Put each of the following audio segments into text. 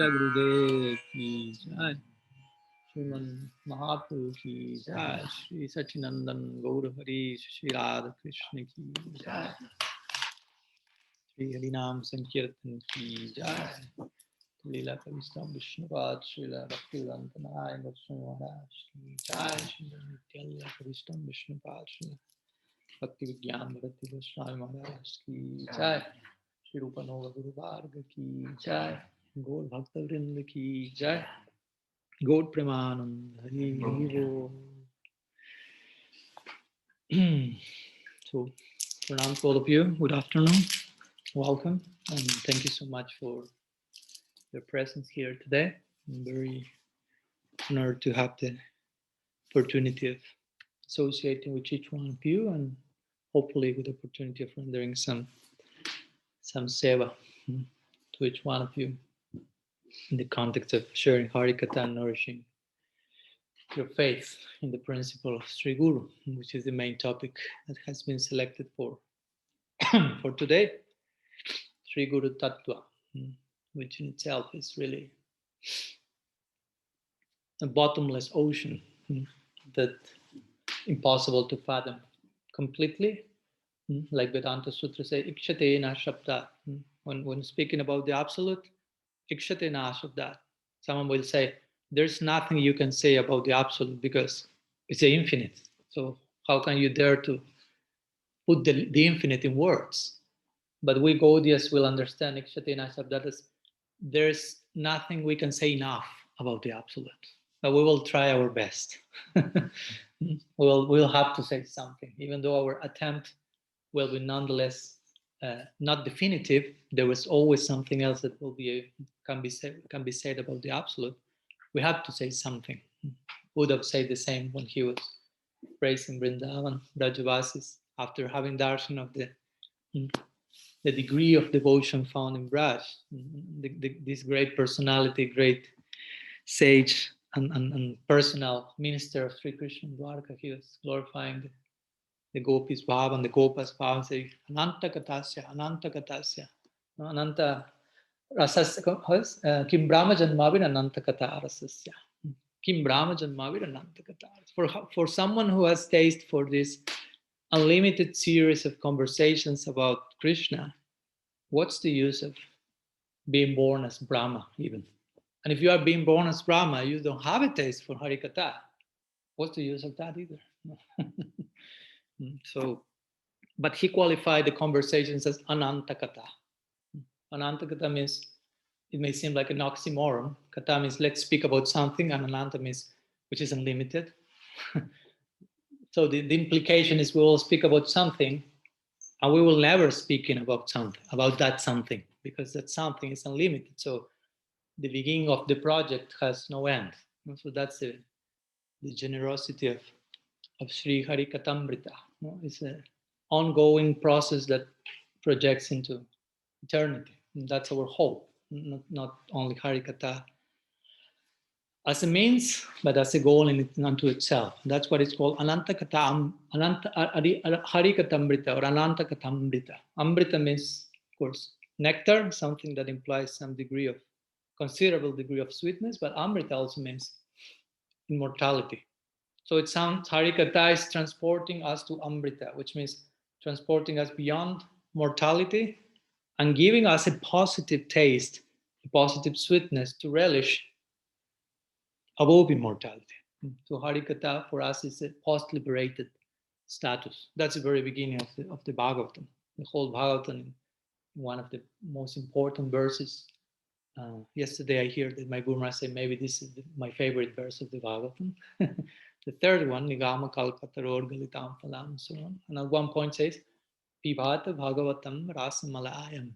Gurudev ki jai, Sriman Mahaprabhu ki jai, Shri Sachinandan Gaur Hari, Shri Radha Krishna ki jai, Shri Harinam Sankirtan ki jai, Leela Kavistam Vishnupad, Srila Bhaktivedanta Nai Goswami Maharaj ki jai, Shri Nitya Kavistam Vishnupad, Srila Bhakti Vigyan Bharati Goswami Maharaj ki jai, Shri Rupanova Guru Varga ki jai, Gaur Bhakta Vrinda ki jai, Gaur Premanand Hari Bo. So, pranam to all of you. Good afternoon. Welcome. And thank you so much for your presence here today. I'm very honored to have the opportunity of associating with each one of you and hopefully with the opportunity of rendering some seva to each one of you in the context of sharing Harikatha and nourishing your faith in the principle of Sri Guru, which is the main topic that has been selected for for today, Sri Guru-tattva, which in itself is really a bottomless ocean that impossible to fathom completely. Like Vedanta Sutra say, ikshate na shabda. When speaking about the absolute, ikshate na shabda. Someone will say, there's nothing you can say about the absolute because it's the infinite. So how can you dare to put the infinite in words? But we Gaudias will understand ikshate na shabda as there's nothing we can say enough about the absolute. But we will try our best. we'll have to say something, even though our attempt will be nonetheless not definitive. There is always something else that can be said about the absolute. We have to say something. Buddha said the same when he was praising Vrindavan, Brajavasis, after having darshan of the degree of devotion found in Braj. This great personality, great sage, and personal minister of Sri Krishna Dwarka. He was glorifying the gopis bhav and the gopas bhav, and say ananta katasya, ananta rasasya, kim brahma janmavir ananta kata rasasya, kim brahma janmavir ananta kata. For someone who has taste for this unlimited series of conversations about Krishna, what's the use of being born as Brahma even? And if you are being born as Brahma, you don't have a taste for Harikatha. What's the use of that either? So, but he qualified the conversations as anantakata. Anantakata means, it may seem like an oxymoron. Kata means let's speak about something, and ananta means which is unlimited. So the implication is we will speak about something, and we will never speak about that something, because that something is unlimited. So the beginning of the project has no end. So that's the generosity of Sri Harikatamrita. It's an ongoing process that projects into eternity. And that's our hope, not only Harikatha as a means, but as a goal unto itself. That's what it's called Anantakata, Harikatamrita or Anantakatamrita. Amrita means, of course, nectar, something that implies some considerable degree of sweetness, but Amrita also means immortality. So it sounds, Harikatha is transporting us to Amrita, which means transporting us beyond mortality and giving us a positive taste, a positive sweetness to relish above immortality. So Harikatha for us is a post-liberated status. That's the very beginning of the Bhagavatam. The whole Bhagavatam, in one of the most important verses. Yesterday I heard that my Guru Maharaj say maybe this is my favorite verse of the Bhagavatam. The third one, Nigama Kalpataror Galitam Phalam, and so on. And at one point says, Pibhata Bhagavatam Rasamalayam,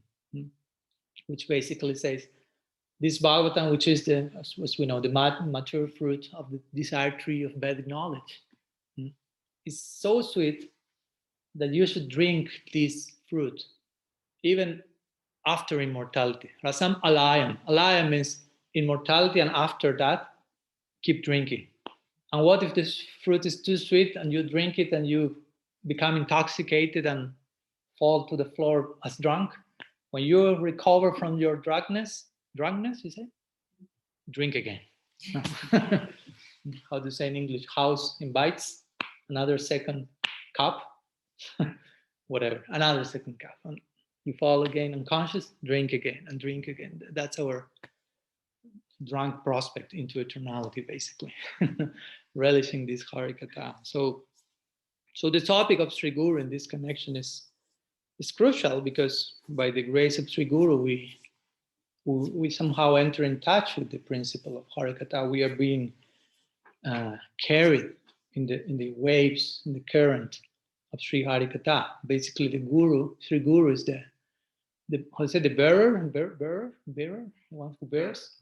which basically says, this Bhagavatam, which is as we know, the mature fruit of the desired tree of Vedic knowledge, is so sweet that you should drink this fruit, even after immortality. Rasam alayam. Alayam means immortality, and after that, keep drinking. And what if this fruit is too sweet and you drink it and you become intoxicated and fall to the floor as drunk? When you recover from your drunkenness, you say? drink again. How do you say in English? House invites another second cup, whatever, another second cup. And you fall again unconscious, drink again and drink again. That's our drunk prospect into eternality, basically, relishing this Harikatha. So the topic of Sri Guru in this connection is crucial, because by the grace of Sri Guru, we somehow enter in touch with the principle of Harikatha. We are being carried in the waves, in the current of Sri Harikatha. Basically, the Guru, Sri Guru is the bearer, the one who bears.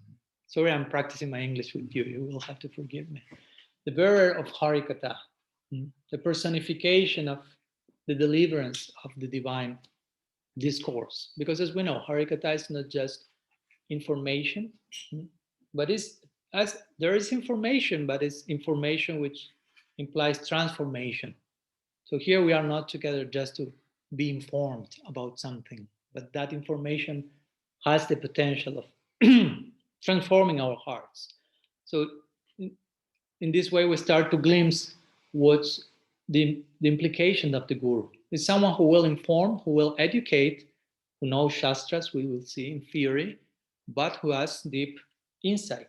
Sorry, I'm practicing my English with you. You will have to forgive me. The bearer of Harikatha, the personification of the deliverance of the divine discourse. Because as we know, Harikatha is not just information, but there is information, but it's information which implies transformation. So here we are not together just to be informed about something, but that information has the potential of transforming our hearts. So in this way, we start to glimpse what's the implication of the Guru. It's someone who will inform, who will educate, who knows Shastras, we will see in theory, but who has deep insight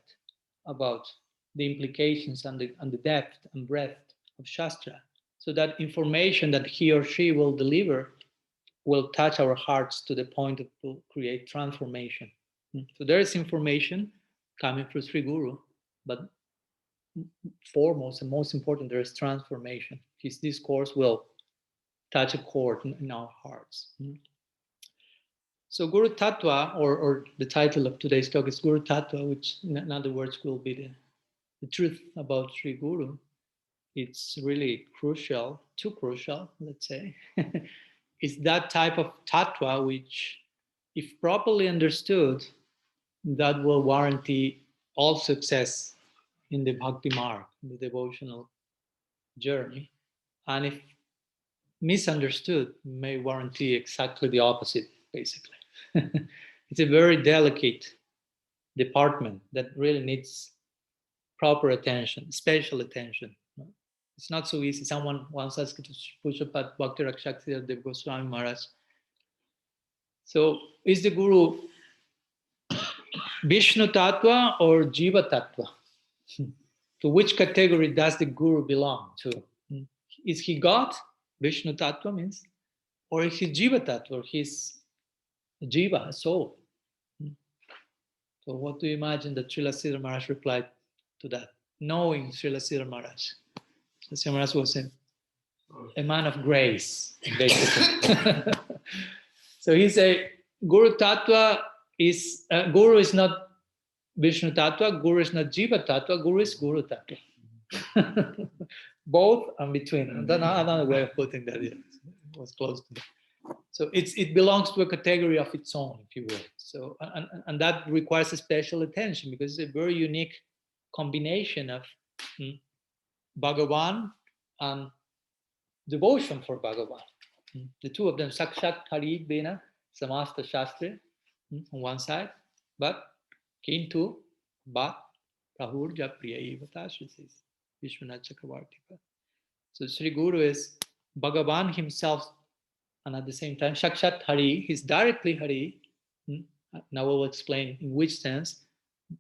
about the implications and the depth and breadth of Shastra. So that information that he or she will deliver will touch our hearts to the point of to create transformation. So there is information coming from Sri Guru, but foremost and most important, there is transformation. His discourse will touch a chord in our hearts. So Guru-tattva, or the title of today's talk is Guru-tattva, which in other words will be the truth about Sri Guru. It's really crucial, too crucial, let's say. It's that type of tattva which, if properly understood, that will guarantee all success in the bhakti marg, the devotional journey. And if misunderstood, may guarantee exactly the opposite, basically. It's a very delicate department that really needs proper attention, special attention. It's not so easy. Someone once asked to push up at Bhakti Rakshakti Dev Goswami Maharaj. So is the Guru Vishnu Tattva or Jiva Tattva? To which category does the Guru belong to? Is he God? Vishnu Tattva means, or is he Jiva Tattva, or he's Jiva, a soul? So what do you imagine that Srila Sridhar Maharaj replied to that? Knowing Srila Sridhar Maharaj. Srila Maharaj was a man of grace, basically. So he said, Guru Tattva is, Guru is not Vishnu Tattva, Guru is not Jiva Tattva, Guru is Guru Tattva. Both and between. Another way of putting that is, was close to that. So it belongs to a category of its own, if you will. So and that requires a special attention, because it's a very unique combination of Bhagavan and devotion for Bhagavan. The two of them, Sakshat Hari Bena Samasta Shastra on one side, but Kintu Bhat Prahur Japriya Ivata says Vishwanath Chakravarti. So Sri Guru is Bhagavan himself, and at the same time Sakshat Hari, he's directly Hari. Now we'll explain in which sense.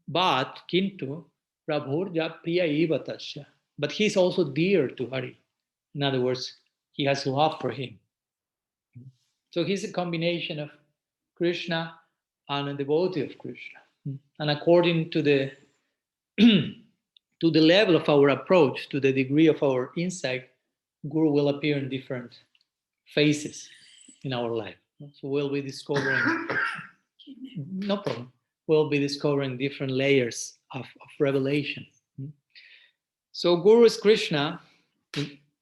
But Kintu Prabhur Japriya Ivatasya. But he's also dear to Hari. In other words, he has love for him. So he's a combination of Krishna and a devotee of Krishna. And according to the to the level of our approach, to the degree of our insight, Guru will appear in different phases in our life. So we'll be discovering, no problem, we'll be discovering different layers of revelation. So Guru is Krishna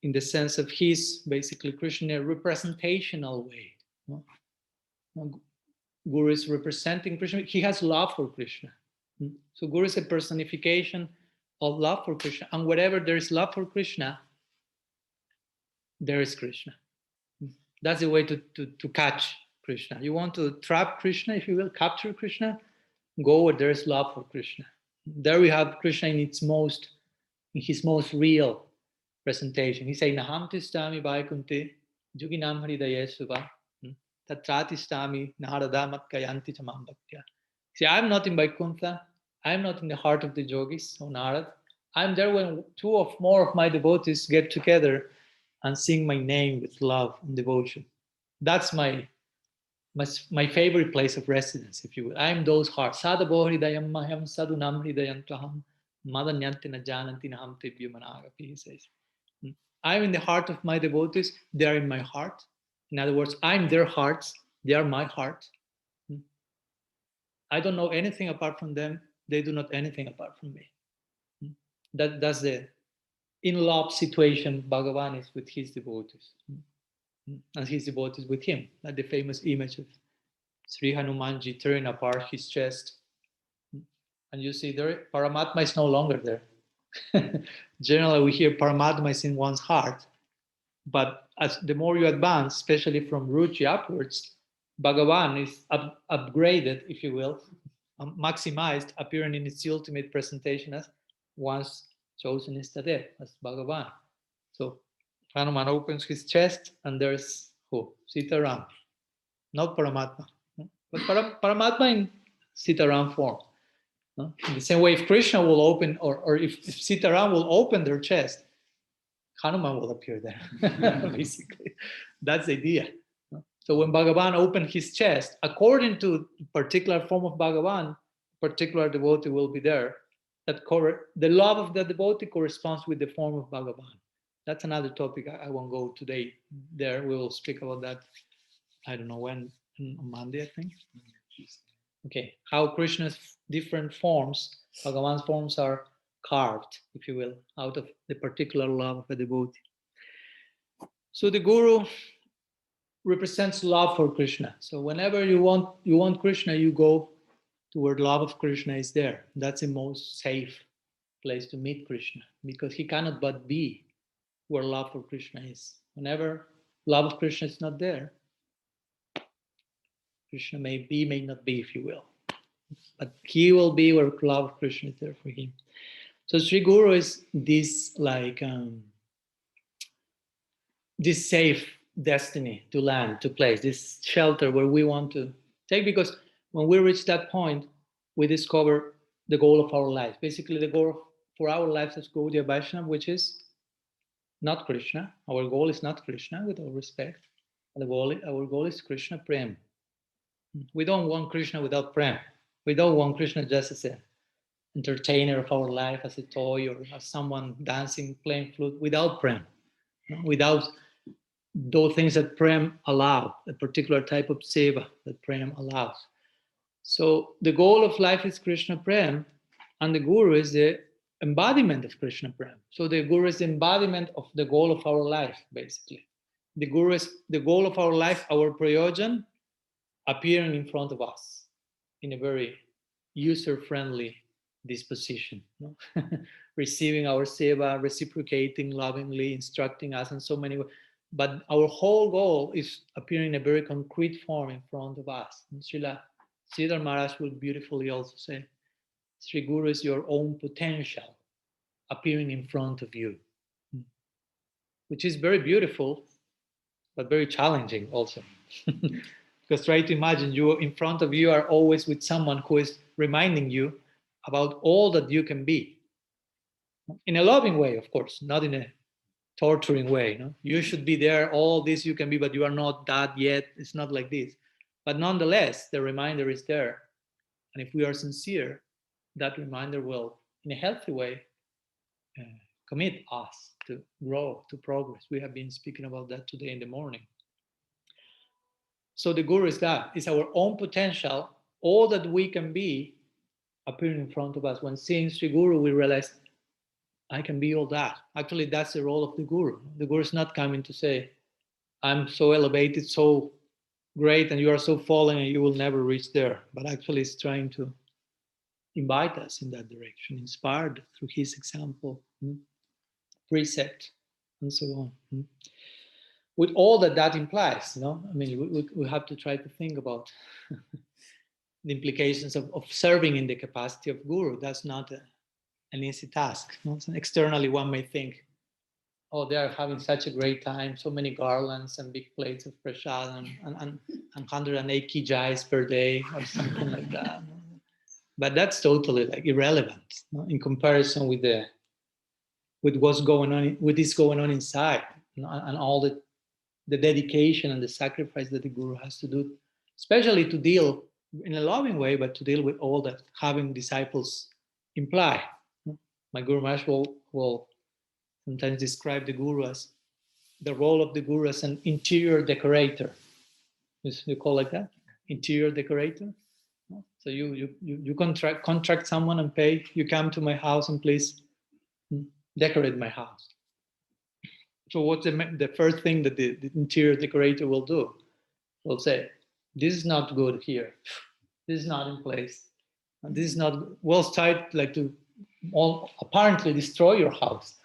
in the sense of he's basically Krishna in a representational way. Guru is representing Krishna. He has love for Krishna. So Guru is a personification of love for Krishna. And wherever there is love for Krishna, there is Krishna. That's the way to catch Krishna. You want to trap Krishna, if you will, capture Krishna, go where there is love for Krishna. There we have Krishna in his most real presentation. He says, Naham tistami vaikunte juginam hridaye suva tatratistami narada matkayanti tamam bhaktya. See, I'm not in Vaikuntha. I'm not in the heart of the yogis or Narad. I'm there when two or more of my devotees get together and sing my name with love and devotion. That's my favorite place of residence, if you will. I'm those hearts. Sadabo hridayam maham sadunam hridayantaham madanyanti na jananti naham tibyu managapi, he says. I'm in the heart of my devotees. They are in my heart. In other words, I'm their hearts. They are my heart. I don't know anything apart from them. They do not anything apart from me. That's the in-love situation Bhagavan is with his devotees. And his devotees with him. Like the famous image of Sri Hanumanji tearing apart his chest. And you see there, Paramatma is no longer there. Generally, we hear Paramatma is in one's heart. But as the more you advance, especially from Ruchi upwards, Bhagavan is upgraded, if you will, maximized, appearing in its ultimate presentation as one's chosen Istadev, as Bhagavan. So Hanuman opens his chest and there's who? Sitaram, not Paramatma. But Paramatma in Sitaram form. In the same way, if Krishna will open, or if Sitaram will open their chest, Hanuman will appear there. Basically, that's the idea. So when Bhagavan opened his chest, according to the particular form of Bhagavan, particular devotee will be there. The love of the devotee corresponds with the form of Bhagavan. That's another topic. I won't go today there. We will speak about that. I don't know when, on Monday, I think. Okay, how Krishna's different forms, Bhagavan's forms are carved, if you will, out of the particular love of a devotee. So the Guru represents love for Krishna. So whenever you want Krishna, you go to where love of Krishna is there. That's the most safe place to meet Krishna, because he cannot but be where love for Krishna is. Whenever love of Krishna is not there, Krishna may be, may not be, if you will. But he will be where love of Krishna is there for him. So Sri Guru is this this safe destiny to land, to place, this shelter where we want to take, because when we reach that point, we discover the goal of our life. Basically, the goal for our lives is Gaudiya Vaishnava, which is not Krishna. Our goal is not Krishna, with all respect. Our goal is Krishna Prem. We don't want Krishna without Prem. We don't want Krishna just as an entertainer of our life, as a toy, or as someone dancing, playing flute, without Prem, without those things that Prem allow, a particular type of seva that Prem allows. So the goal of life is Krishna Prem, and the Guru is the embodiment of Krishna Prem. So the Guru is the embodiment of the goal of our life, basically. The Guru is the goal of our life, our prayojan, appearing in front of us in a very user-friendly disposition. Receiving our seva, reciprocating lovingly, instructing us in so many ways. But our whole goal is appearing in a very concrete form in front of us. And Srila Sridhar Maharaj will beautifully also say, Sri Guru is your own potential appearing in front of you, which is very beautiful, but very challenging also. Because try to imagine you in front of you are always with someone who is reminding you about all that you can be. In a loving way, of course, not in a torturing way. No? You should be there, all this you can be, but you are not that yet. It's not like this. But nonetheless, the reminder is there. And if we are sincere, that reminder will, in a healthy way, commit us to grow, to progress. We have been speaking about that today in the morning. So the Guru is that, is our own potential, all that we can be appearing in front of us. When seeing Sri Guru, we realize, I can be all that. Actually, that's the role of the Guru. The Guru is not coming to say, I'm so elevated, so great, and you are so fallen and you will never reach there. But actually, it's trying to invite us in that direction, inspired through his example, precept, and so on. With all that implies, I mean, we have to try to think about the implications of serving in the capacity of guru. That's not an easy task. So externally, one may think, oh, they are having such a great time, so many garlands and big plates of prasad and 108 kijais per day or something like that. But that's totally like irrelevant in comparison with what's going on, with this going on inside, and all the dedication and the sacrifice that the guru has to do, especially to deal in a loving way, but to deal with all that having disciples imply. My Guru Maharaj will sometimes describe the guru as the role of the guru as an interior decorator. You call like that? Interior decorator? So you contract someone and pay, you come to my house and please decorate my house. So what's the first thing that the interior decorator will do? Will say, this is not good here. This is not in place. And this is not, well, start like to apparently destroy your house.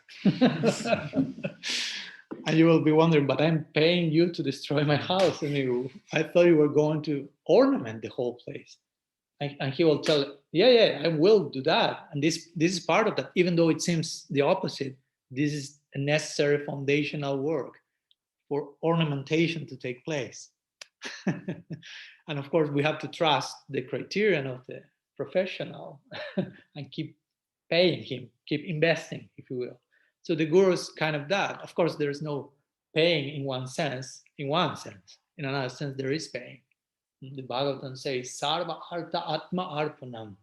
And you will be wondering, but I'm paying you to destroy my house. I thought you were going to ornament the whole place. And he will tell, yeah, I will do that. And this is part of that, even though it seems the opposite. This is a necessary foundational work for ornamentation to take place. And of course, we have to trust the criterion of the professional and keep paying him, keep investing, if you will. So the guru is kind of that. Of course, there is no paying in one sense. In another sense, there is paying. The Bhagavatam says, Sarva Artha Atma Arpanam.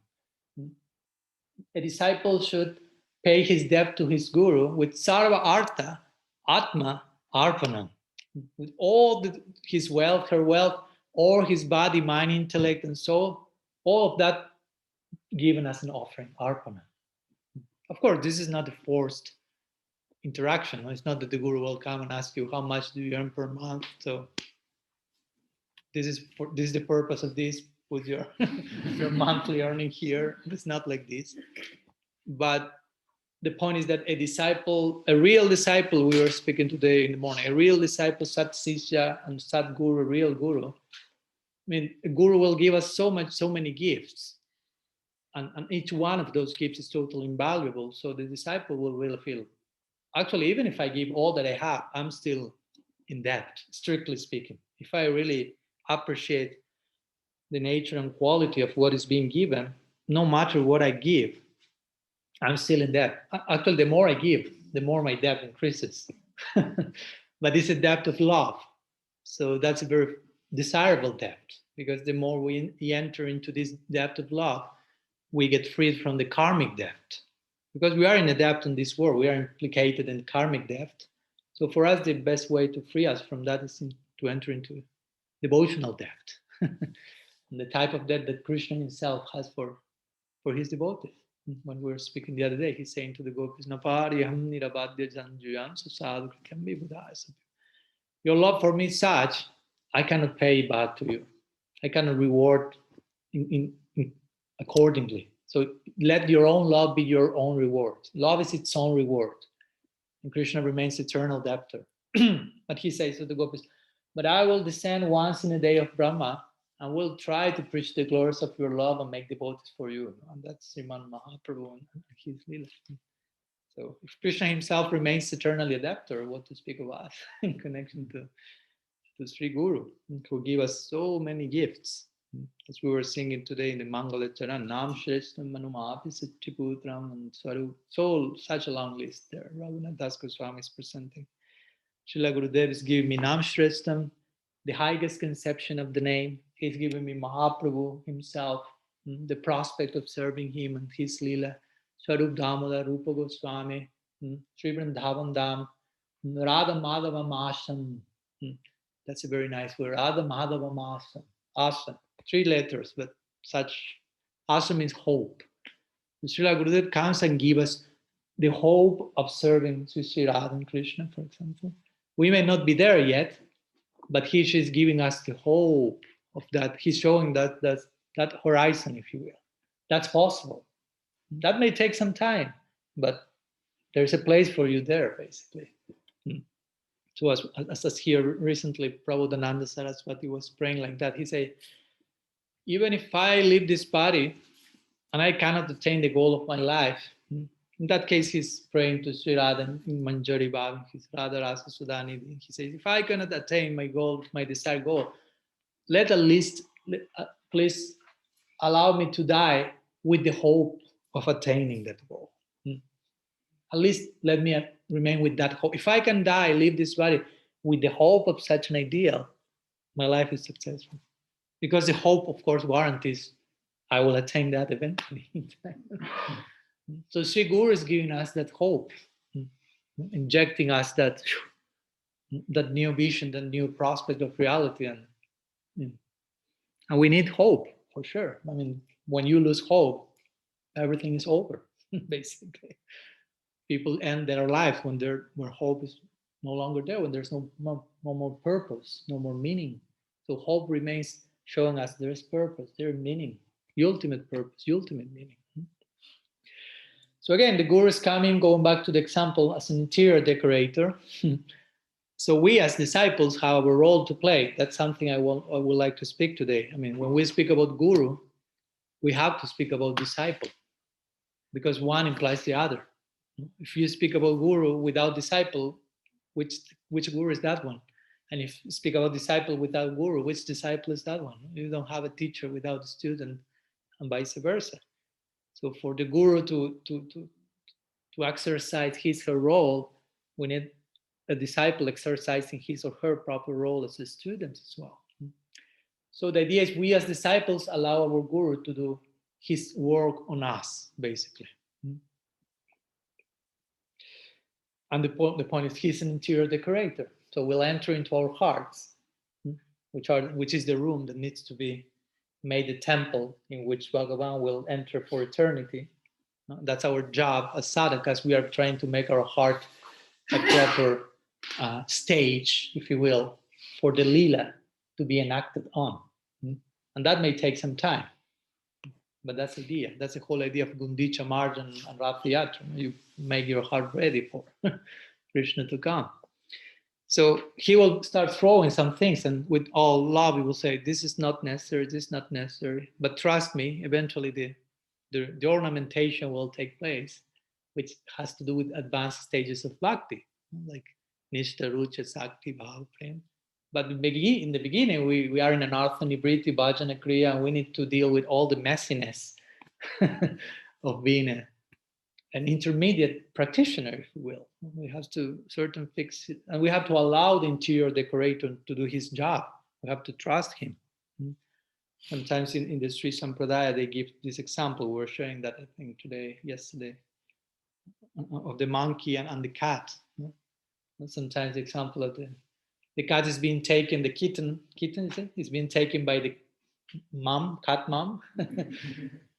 A disciple should pay his debt to his guru with Sarva Artha Atma Arpanam. With all his wealth, her wealth, or his body, mind, intellect, and soul, all of that given as an offering, Arpana. Of course, this is not a forced interaction. It's not that the guru will come and ask you, how much do you earn per month? So this is the purpose of this. Put your your monthly earning here. It's not like this. But the point is that a real disciple, we were speaking today in the morning, a real disciple, Sat Sishya and Sat Guru, real guru. I mean, a guru will give us so many gifts. And each one of those gifts is totally invaluable. So the disciple will really feel, actually, even if I give all that I have, I'm still in debt, strictly speaking. If I really appreciate the nature and quality of what is being given, no matter what I give, I'm still in debt. Actually, the more I give, the more my debt increases. But it's a debt of love. So that's a very desirable debt, because the more we enter into this debt of love, we get freed from the karmic debt. Because we are in a debt in this world, we are implicated in karmic debt. So for us, the best way to free us from that is to enter into devotional debt. And the type of debt that Krishna himself has for his devotees. When we were speaking the other day, he's saying to the gopis, Napariyam nirabadya janjuyam susadhu kambi budhaya. Your love for me is such, I cannot pay back to you. I cannot reward accordingly. So let your own love be your own reward. Love is its own reward. And Krishna remains eternal debtor. But he says to the gopis, but I will descend once in a day of Brahma and will try to preach the glories of your love and make devotees for you. And that's Sriman Mahaprabhu and his Leela. So if Krishna himself remains eternally a debtor, what to speak of us in connection to Sri Guru, who gave us so many gifts. As we were singing today in the Mangala Charan, Nam Shreshtam Manumapi Satchiputram and Swarup. So such a long list there. Raghunath Das Goswami is presenting. Srila Gurudev is giving me Nam Shreshtam, the highest conception of the name. He's giving me Mahaprabhu himself, the prospect of serving him and his Leela. Swarup Damodar, Rupa Goswami, Sri Vrindavan Dham, Radha Madhava Masam. That's a very nice word. Radha Madhava Masam. Asam. 3 letters, but such asam means hope. Srila Gurudev comes and gives us the hope of serving Sri Radha and Krishna, for example. We may not be there yet, but she's giving us the hope of that. He's showing that horizon, if you will. That's possible. That may take some time, but there's a place for you there, basically. So as here recently, Prabodhananda Saraswati was praying like that. He said, even if I leave this body and I cannot attain the goal of my life, in that case, he's praying to Sri Radha in Manjari Bhav, his Radha Rasa Sudani. He says, if I cannot attain my goal, my desired goal, let at least, please allow me to die with the hope of attaining that goal. At least let me remain with that hope. If I can die, leave this body with the hope of such an ideal, my life is successful. Because the hope, of course, guarantees I will attain that eventually. So Sri Guru is giving us that hope, injecting us that new vision, that new prospect of reality. And we need hope, for sure. I mean, when you lose hope, everything is over, basically. People end their life when hope is no longer there, when there's no more purpose, no more meaning. So hope remains showing us there's purpose, there's meaning, the ultimate purpose, the ultimate meaning. So again, the Guru is coming, going back to the example, as an interior decorator. So we as disciples have a role to play. That's something I would like to speak today. I mean, when we speak about Guru, we have to speak about disciple, because one implies the other. If you speak about Guru without disciple, which Guru is that one? And if you speak about disciple without Guru, which disciple is that one? You don't have a teacher without a student, and vice versa. So for the Guru to exercise his or her role, we need a disciple exercising his or her proper role as a student as well. So the idea is we as disciples allow our Guru to do his work on us, basically. And the point is he's an interior decorator. So we'll enter into our hearts, which is the room that needs to be made a temple in which Bhagavan will enter for eternity. That's our job as sadhakas. We are trying to make our heart a proper stage, if you will, for the lila to be enacted on. And that may take some time. But that's the idea. That's the whole idea of Gundicha Marjan and Rath Yatra. You make your heart ready for Krishna to come. So he will start throwing some things, and with all love, he will say, this is not necessary, this is not necessary. But trust me, eventually the ornamentation will take place, which has to do with advanced stages of bhakti, like Nishta, Rucha, Sakti, Bhav, Prem. But in the beginning, we are in an Artha Nibriti, Bhajana Kriya, and we need to deal with all the messiness of being an intermediate practitioner, if you will. We have to fix it, and we have to allow the interior decorator to do his job. We have to trust him. Sometimes in the Sri Sampradaya, they give this example. We were sharing that, I think, yesterday, of the monkey and the cat. And sometimes the example of the cat is being taken, the kitten is being taken by the cat mom.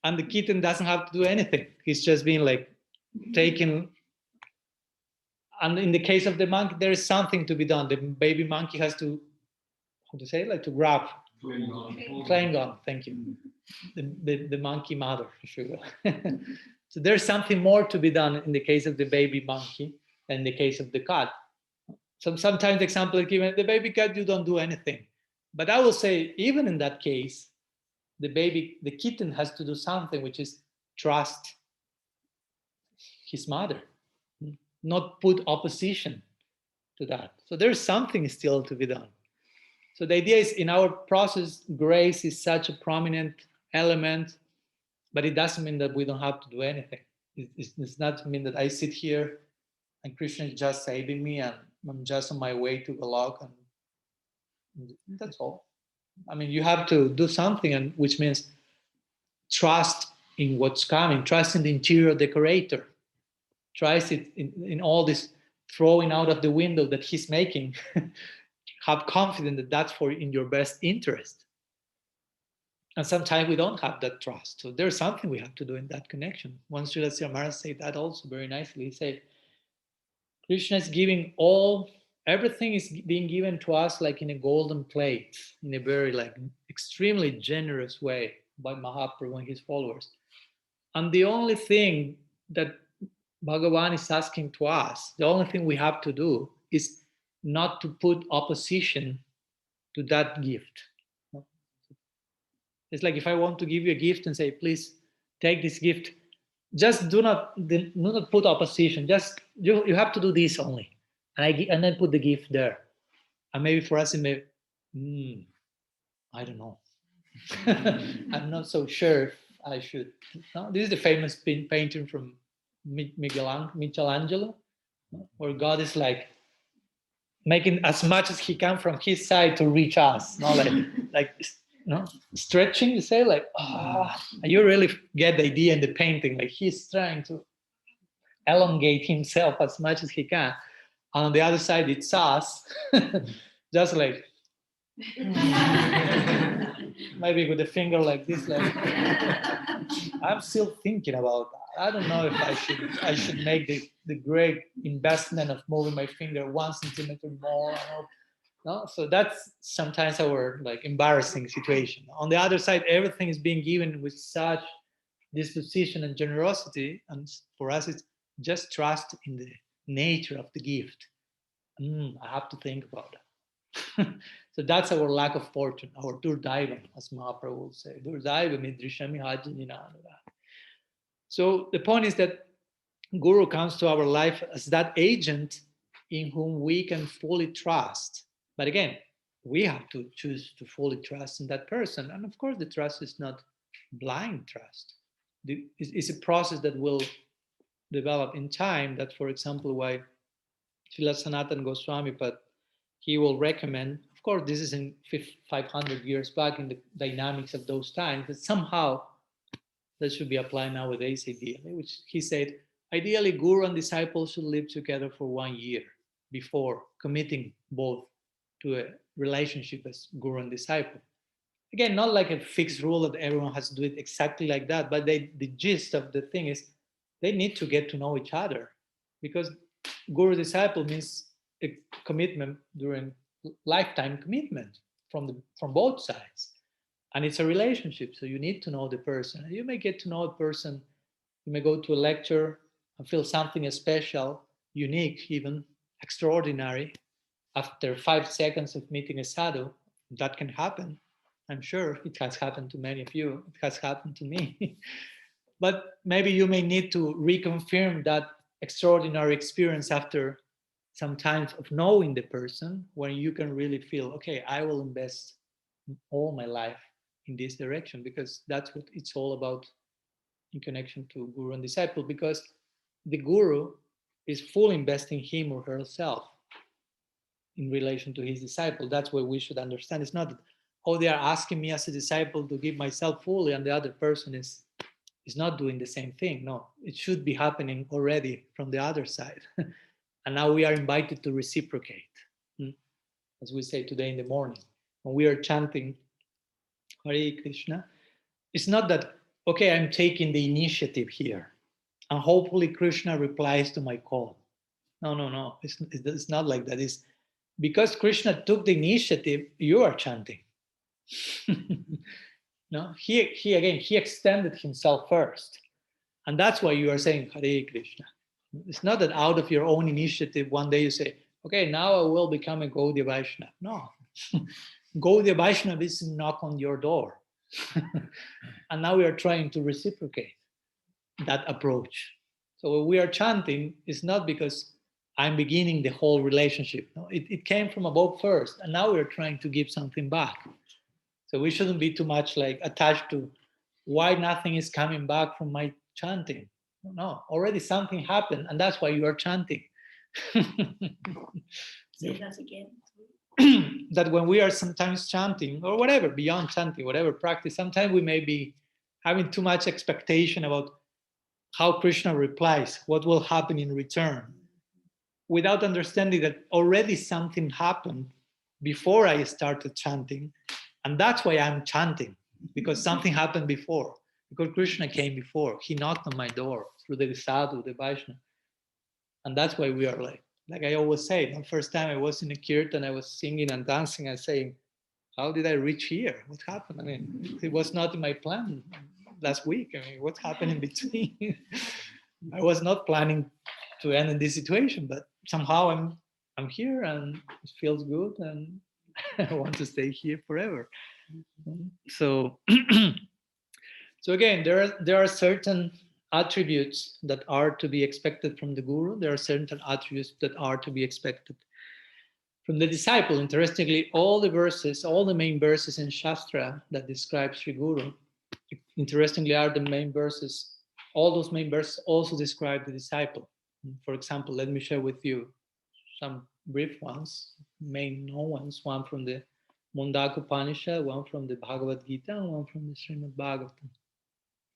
And the kitten doesn't have to do anything. He's just being like taken. And in the case of the monkey, there is something to be done. The baby monkey has to, to grab. Cling on, thank you. The monkey mother, if you will. So there's something more to be done in the case of the baby monkey than in the case of the cat. Sometimes the example is given, the baby cat, you don't do anything. But I will say, even in that case, the kitten has to do something, which is trust his mother, not put opposition to that. So there's something still to be done. So the idea is, in our process, grace is such a prominent element, but it doesn't mean that we don't have to do anything. It's not mean that I sit here and Krishna is just saving me and I'm just on my way to Golok, and that's all. I mean, you have to do something, and which means trust in what's coming, trust in the interior decorator, trust it in all this throwing out of the window that he's making. Have confidence that that's in your best interest. And sometimes we don't have that trust. So there's something we have to do in that connection. Once Srila Sri Maharaj said that also very nicely. He said, Krishna is giving everything is being given to us like in a golden plate, in a very extremely generous way by Mahaprabhu and his followers. And the only thing that Bhagavan is asking to us, the only thing we have to do is not to put opposition to that gift. It's like if I want to give you a gift and say, please take this gift, just do not put opposition. Just you have to do this only, and then put the gift there. And maybe for us it may, I don't know. I'm not so sure if I should. No? This is the famous painting from Michelangelo, where God is like making as much as he can from his side to reach us. No, like stretching. You say like, you really get the idea in the painting. Like he's trying to elongate himself as much as he can. And on the other side, it's us, just like maybe with a finger like this. Like I'm still thinking about that. I don't know if I should make the great investment of moving my finger 1 centimeter more. No, so that's sometimes our like embarrassing situation. On the other side, everything is being given with such disposition and generosity, and for us, it's just trust in the nature of the gift. I have to think about it. So that's our lack of fortune, our Durdaivam, as Mahaprabhu would say. Durdaivam idrishami hajaninanuga. So the point is that Guru comes to our life as that agent in whom we can fully trust. But again, we have to choose to fully trust in that person. And of course, the trust is not blind trust. It's a process that will develop in time. That, for example, why Srila Sanatana Goswami, but he will recommend, of course, this is in 500 years back in the dynamics of those times, that somehow that should be applied nowadays ideally, which he said, ideally guru and disciple should live together for 1 year before committing both to a relationship as guru and disciple. Again, not like a fixed rule that everyone has to do it exactly like that, but the gist of the thing is they need to get to know each other, because guru disciple means a commitment during lifetime commitment from both sides. And it's a relationship, so you need to know the person. You may get to know a person, you may go to a lecture and feel something special, unique, even extraordinary. After 5 seconds of meeting a sadhu, that can happen. I'm sure it has happened to many of you. It has happened to me. But maybe you may need to reconfirm that extraordinary experience after some time of knowing the person, when you can really feel, okay, I will invest all my life in this direction, because that's what it's all about in connection to guru and disciple, because the guru is fully investing him or herself in relation to his disciple. That's what we should understand. It's not that, oh, they are asking me as a disciple to give myself fully and the other person is not doing the same thing. No, it should be happening already from the other side. And now we are invited to reciprocate, as we say today in the morning when we are chanting Hare Krishna. It's not that, okay, I'm taking the initiative here and hopefully Krishna replies to my call. No. It's not like that. It's because Krishna took the initiative, you are chanting. No, he extended himself first. And that's why you are saying Hare Krishna. It's not that out of your own initiative, one day you say, okay, now I will become a Gaudiya Vaishnava. No. Gaudiya Vaishnava is a knock on your door. And now we are trying to reciprocate that approach. So when we are chanting, it's not because I'm beginning the whole relationship. No, it came from above first, and now we're trying to give something back. So we shouldn't be too much like attached to why nothing is coming back from my chanting. No, already something happened, and that's why you are chanting. Say that again. That when we are sometimes chanting, or whatever, beyond chanting, whatever practice, sometimes we may be having too much expectation about how Krishna replies, what will happen in return, without understanding that already something happened before I started chanting. And that's why I'm chanting, because something happened before, because Krishna came before. He knocked on my door through the sadhu, the Vaishnava. And that's why we are like I always say, the first time I was in a kirtan, I was singing and dancing and saying, how did I reach here? What happened? I mean, it was not in my plan last week. I mean, what happened in between? I was not planning to end in this situation, but somehow I'm here and it feels good and I want to stay here forever. So, so again, there are certain attributes that are to be expected from the guru. There are certain attributes that are to be expected from the disciple. Interestingly, all the main verses in Shastra that describe Sri Guru, interestingly, are the main verses. All those main verses also describe the disciple. For example, let me share with you some brief ones, main known ones, one from the Mundaka Upanishad, one from the Bhagavad Gita, and one from the Srimad Bhagavatam.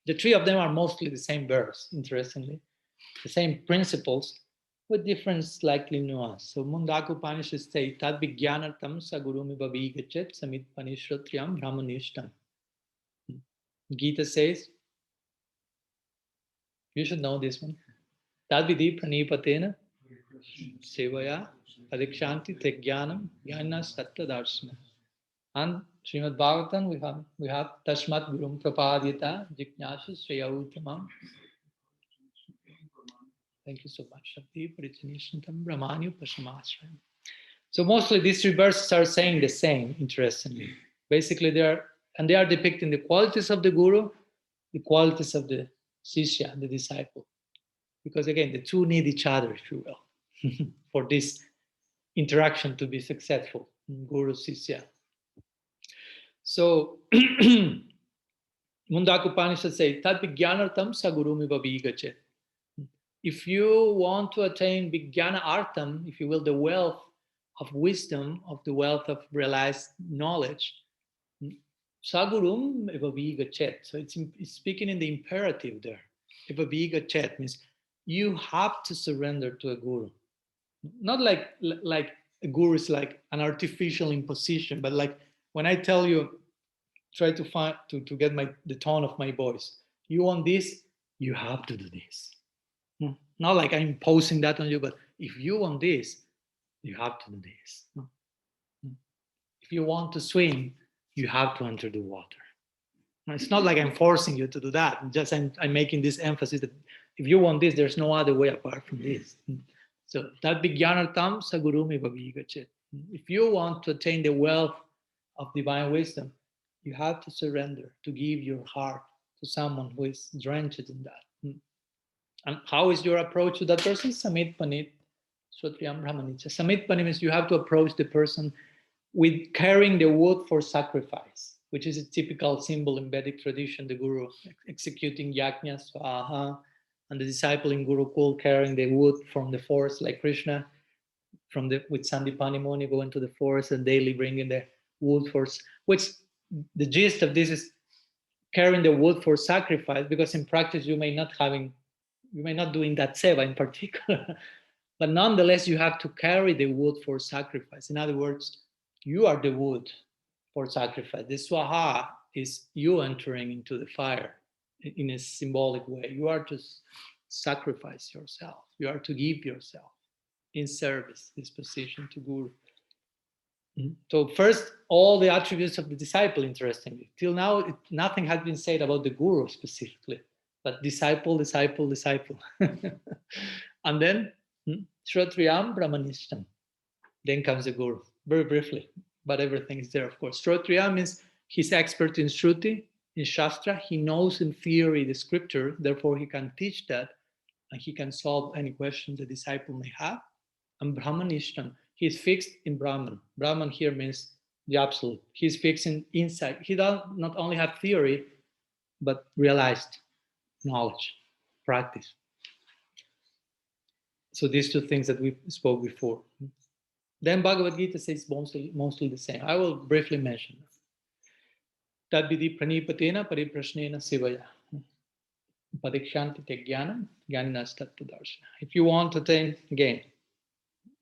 The three of them are mostly the same verse, interestingly, the same principles, with different slightly nuance. So Mundaka Upanishad says, Tad Vijnanartam Sagurumi Bhavigachet Samit Panishratriyam Brahmanishtam. Gita says, you should know this one. Tad Vidhi Pranipatena Sevaya Padikshanti Tegyanam Jnana Sattva Darshana. And Srimad Bhagavatam, we have Tashmat Gurum Prapadyata Jiknyasa Shreyautamam. Thank you so much. So mostly these three verses are saying the same, interestingly. Basically, they are depicting the qualities of the guru, the qualities of the Sishya, the disciple. Because again, the two need each other, if you will, for this interaction to be successful, Guru Sishya. So Mundaka Upanishad says, Tad Vijnanartam Sagurumi Bhavigachet. If you want to attain Vijnana Artam, if you will, the wealth of wisdom, of the wealth of realized knowledge, Sagurum Evavigachet. So it's speaking in the imperative there. Evavigachet means you have to surrender to a guru. Not like a guru is like an artificial imposition, but like when I tell you, try to find to get the tone of my voice. You want this, you have to do this. Not like I'm imposing that on you, but if you want this, you have to do this. If you want to swim, you have to enter the water. It's not like I'm forcing you to do that. Just I'm making this emphasis that if you want this, there's no other way apart from this. So that Vijnanartam Sagurumi Bhavigachet. If you want to attain the wealth of divine wisdom, you have to surrender, to give your heart to someone who is drenched in that. And how is your approach to that person? Samit Panit Swatriyam Brahmanicha. Samit Panit means you have to approach the person with carrying the wood for sacrifice, which is a typical symbol in Vedic tradition, the guru executing yajna, swaha, and the disciple in Gurukul carrying the wood from the forest, like Krishna, with Sandipani Muni going to the forest and daily bringing the wood for, which the gist of this is carrying the wood for sacrifice, because in practice you may not doing that seva in particular, but nonetheless you have to carry the wood for sacrifice. In other words, you are the wood for sacrifice. The swaha is you entering into the fire in a symbolic way. You are to sacrifice yourself. You are to give yourself in service, disposition to Guru. So first, all the attributes of the disciple, interestingly. Till now, nothing has been said about the Guru specifically, but disciple. And then, Shrotriyam Brahmanishtam. Then comes the Guru, very briefly, but everything is there, of course. Shrotriyam means he's expert in Shruti, in Shastra. He knows in theory the scripture, therefore he can teach that, and he can solve any question the disciple may have. And Brahmanishtam, he's fixed in Brahman. Brahman here means the absolute. He's fixed in insight. He does not only have theory, but realized knowledge, practice. So these two things that we spoke before. Then Bhagavad Gita says mostly the same. I will briefly mention them. Tad vidhi pranipatena pariprashnena sivaya. Padikshanti tegyanam jnaninas tattva darshana. If you want to attain, again,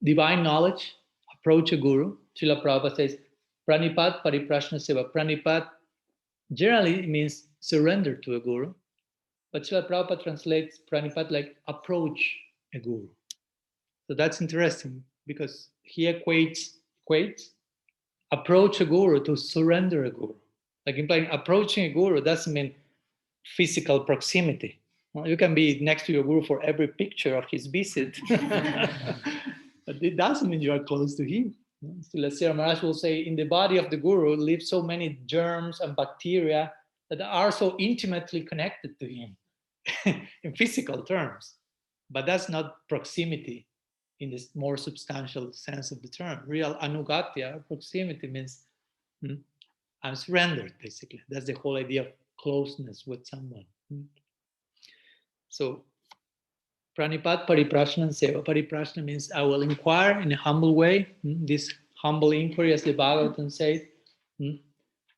divine knowledge, approach a guru. Srila Prabhupada says, pranipat pariprashna seva. Pranipat generally means surrender to a guru, but Srila Prabhupada translates pranipat like approach a guru. So that's interesting because he equates approach a guru to surrender a guru. Like implying approaching a guru doesn't mean physical proximity. Well, you can be next to your guru for every picture of his visit. But it doesn't mean you are close to him. Silasira Maharaj will say, in the body of the Guru live so many germs and bacteria that are so intimately connected to him in physical terms. But that's not proximity in this more substantial sense of the term. Real anugatya, proximity, means I'm surrendered, basically. That's the whole idea of closeness with someone. So, Pranipat Pariprashna and Seva. Pariprashna means I will inquire in a humble way. This humble inquiry, as the Bhagavatam says,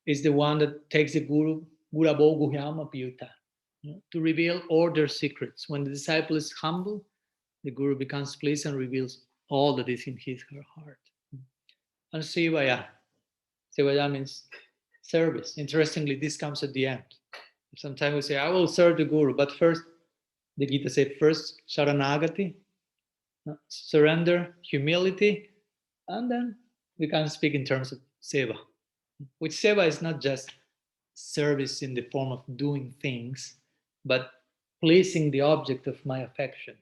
is the one that takes the Guru, Gurabo Guhyama Piyuta, to reveal all their secrets. When the disciple is humble, the Guru becomes pleased and reveals all that is in his or her heart. And Sevaya. Sevaya means service. Interestingly, this comes at the end. Sometimes we say, I will serve the Guru, but first, the Gita says, first Sharanagati, surrender, humility, and then we can speak in terms of Seva. Which Seva is not just service in the form of doing things, but pleasing the object of my affection.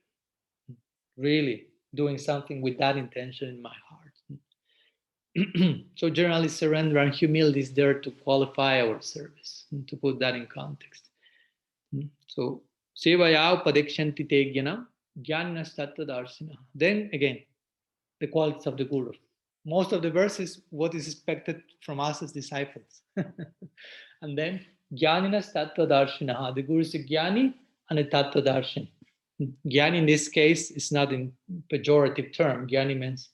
Really doing something with that intention in my heart. So generally, surrender and humility is there to qualify our service, to put that in context. So, sevaya upadekshanti te jnanam jnananas tattva. Then again, the qualities of the Guru. Most of the verses, what is expected from us as disciples. And then, jnananas tattva. The Guru is a jnani and a tattva darshan. Jnani in this case is not in pejorative term. Jnani means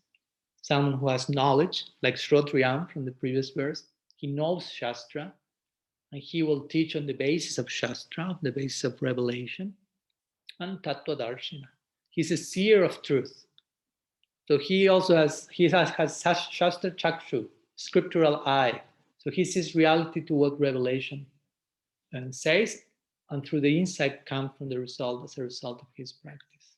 someone who has knowledge, like Shrotriyam from the previous verse. He knows Shastra, and he will teach on the basis of Shastra, the basis of revelation, and Tattva Darshana. He's a seer of truth. So he also has Shastra Chakshu, scriptural eye. So he sees reality to what revelation says, and through the insight comes from the result as a result of his practice.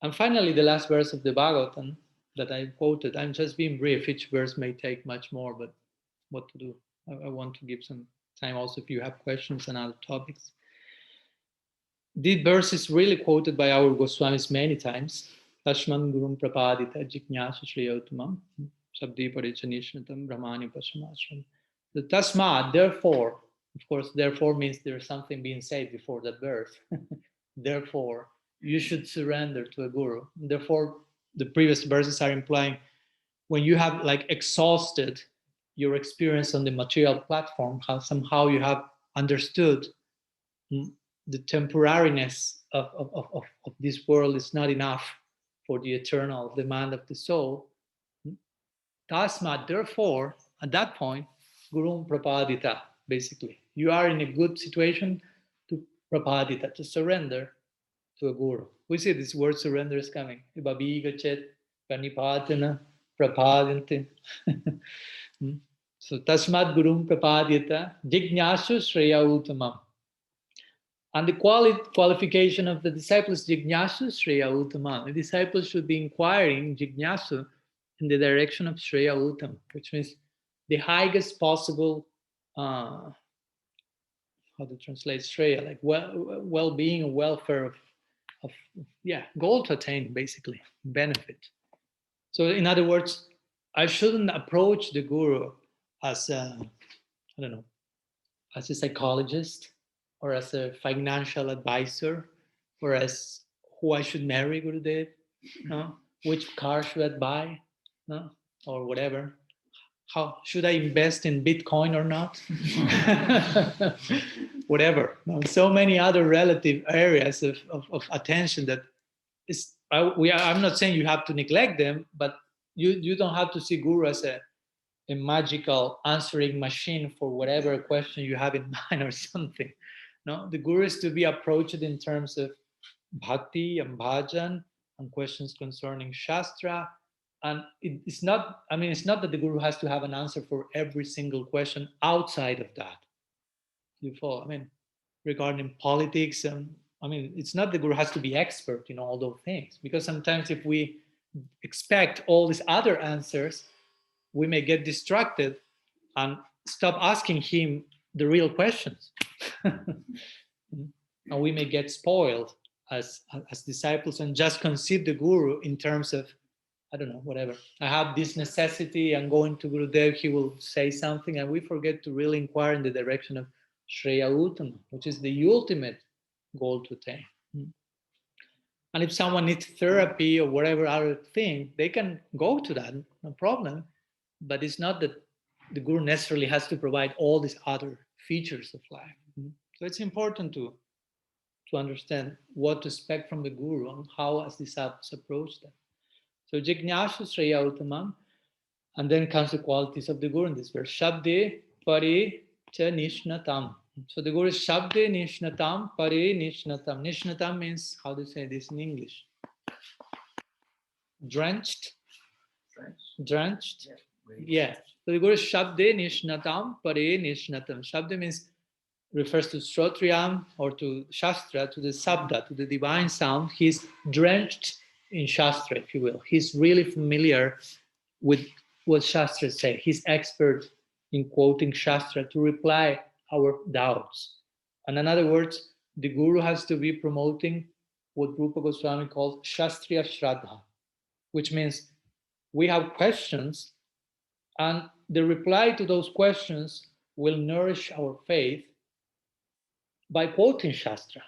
And finally, the last verse of the Bhagavatam that I quoted, I'm just being brief. Each verse may take much more, but what to do? I want to give some time also if you have questions on other topics. This verse is really quoted by our Goswamis many times. Tashman Gurum Prapadita Jiknyasa Shriyotamam Sabdi Parichanishnatam Brahmani Pasamashram. The Tasma, therefore, of course, therefore means there's something being said before that verse. Therefore, you should surrender to a Guru. Therefore, the previous verses are implying when you have like exhausted your experience on the material platform, how somehow you have understood the temporariness of this world is not enough for the eternal demand of the soul. Tasma, therefore, at that point, Gurum Prapadita, basically. You are in a good situation to Prapadita, to surrender to a Guru. We see this word surrender is coming. Ibabigachet, Pranipatana, Prapadinte. So Tasmat Gurum Prapadyata Jignasu Shreya Uttamam. And the qualification of the disciple is Jignasu Shreya Uttamam. The disciple should be inquiring Jignasu in the direction of Shreya Uttam, which means the highest possible, how to translate Shreya, like well-being and welfare of goal to attain, basically, benefit. So in other words, I shouldn't approach the Guru as a, I don't know, as a psychologist or as a financial advisor or as who I should marry, Gurudev, no? Which car should I buy, no? Or whatever. How should I invest in Bitcoin or not? Whatever. No? So many other relative areas of attention that is. I'm not saying you have to neglect them, but you don't have to see Guru as a magical answering machine for whatever question you have in mind or something. No, the Guru is to be approached in terms of bhakti and bhajan and questions concerning Shastra. And it's not, it's not that the Guru has to have an answer for every single question outside of that. You follow? Regarding politics, and it's not the Guru has to be expert in all those things, because sometimes if we expect all these other answers, we may get distracted and stop asking him the real questions. And we may get spoiled as disciples and just conceive the Guru in terms of I don't know, whatever. I have this necessity, I'm going to Gurudev, he will say something, and we forget to really inquire in the direction of Shreya Uttama, which is the ultimate goal to attain. And if someone needs therapy or whatever other thing, they can go to that, no problem. But it's not that the Guru necessarily has to provide all these other features of life. So it's important to understand what to expect from the Guru and how as disciples approach that. So Jignasha Shreya Uttamam, and then comes the qualities of the Guru in this verse. Shabde Pari Cha Nishnatam. So the Guru is Shabde Nishnatam Pari Nishnatam. Nishnatam means, how do you say this in English? Drenched. Drenched. Yeah. So the Guru is Shabde Nishnatam Pari Nishnatam. Shabde means, refers to Shrotriyam or to Shastra, to the Sabda, to the divine sound. He's drenched in Shastra, if you will. He's really familiar with what Shastra say. He's expert in quoting Shastra to reply our doubts. And in other words, the Guru has to be promoting what Rupa Goswami called Shastriya Shraddha, which means we have questions and the reply to those questions will nourish our faith by quoting Shastra.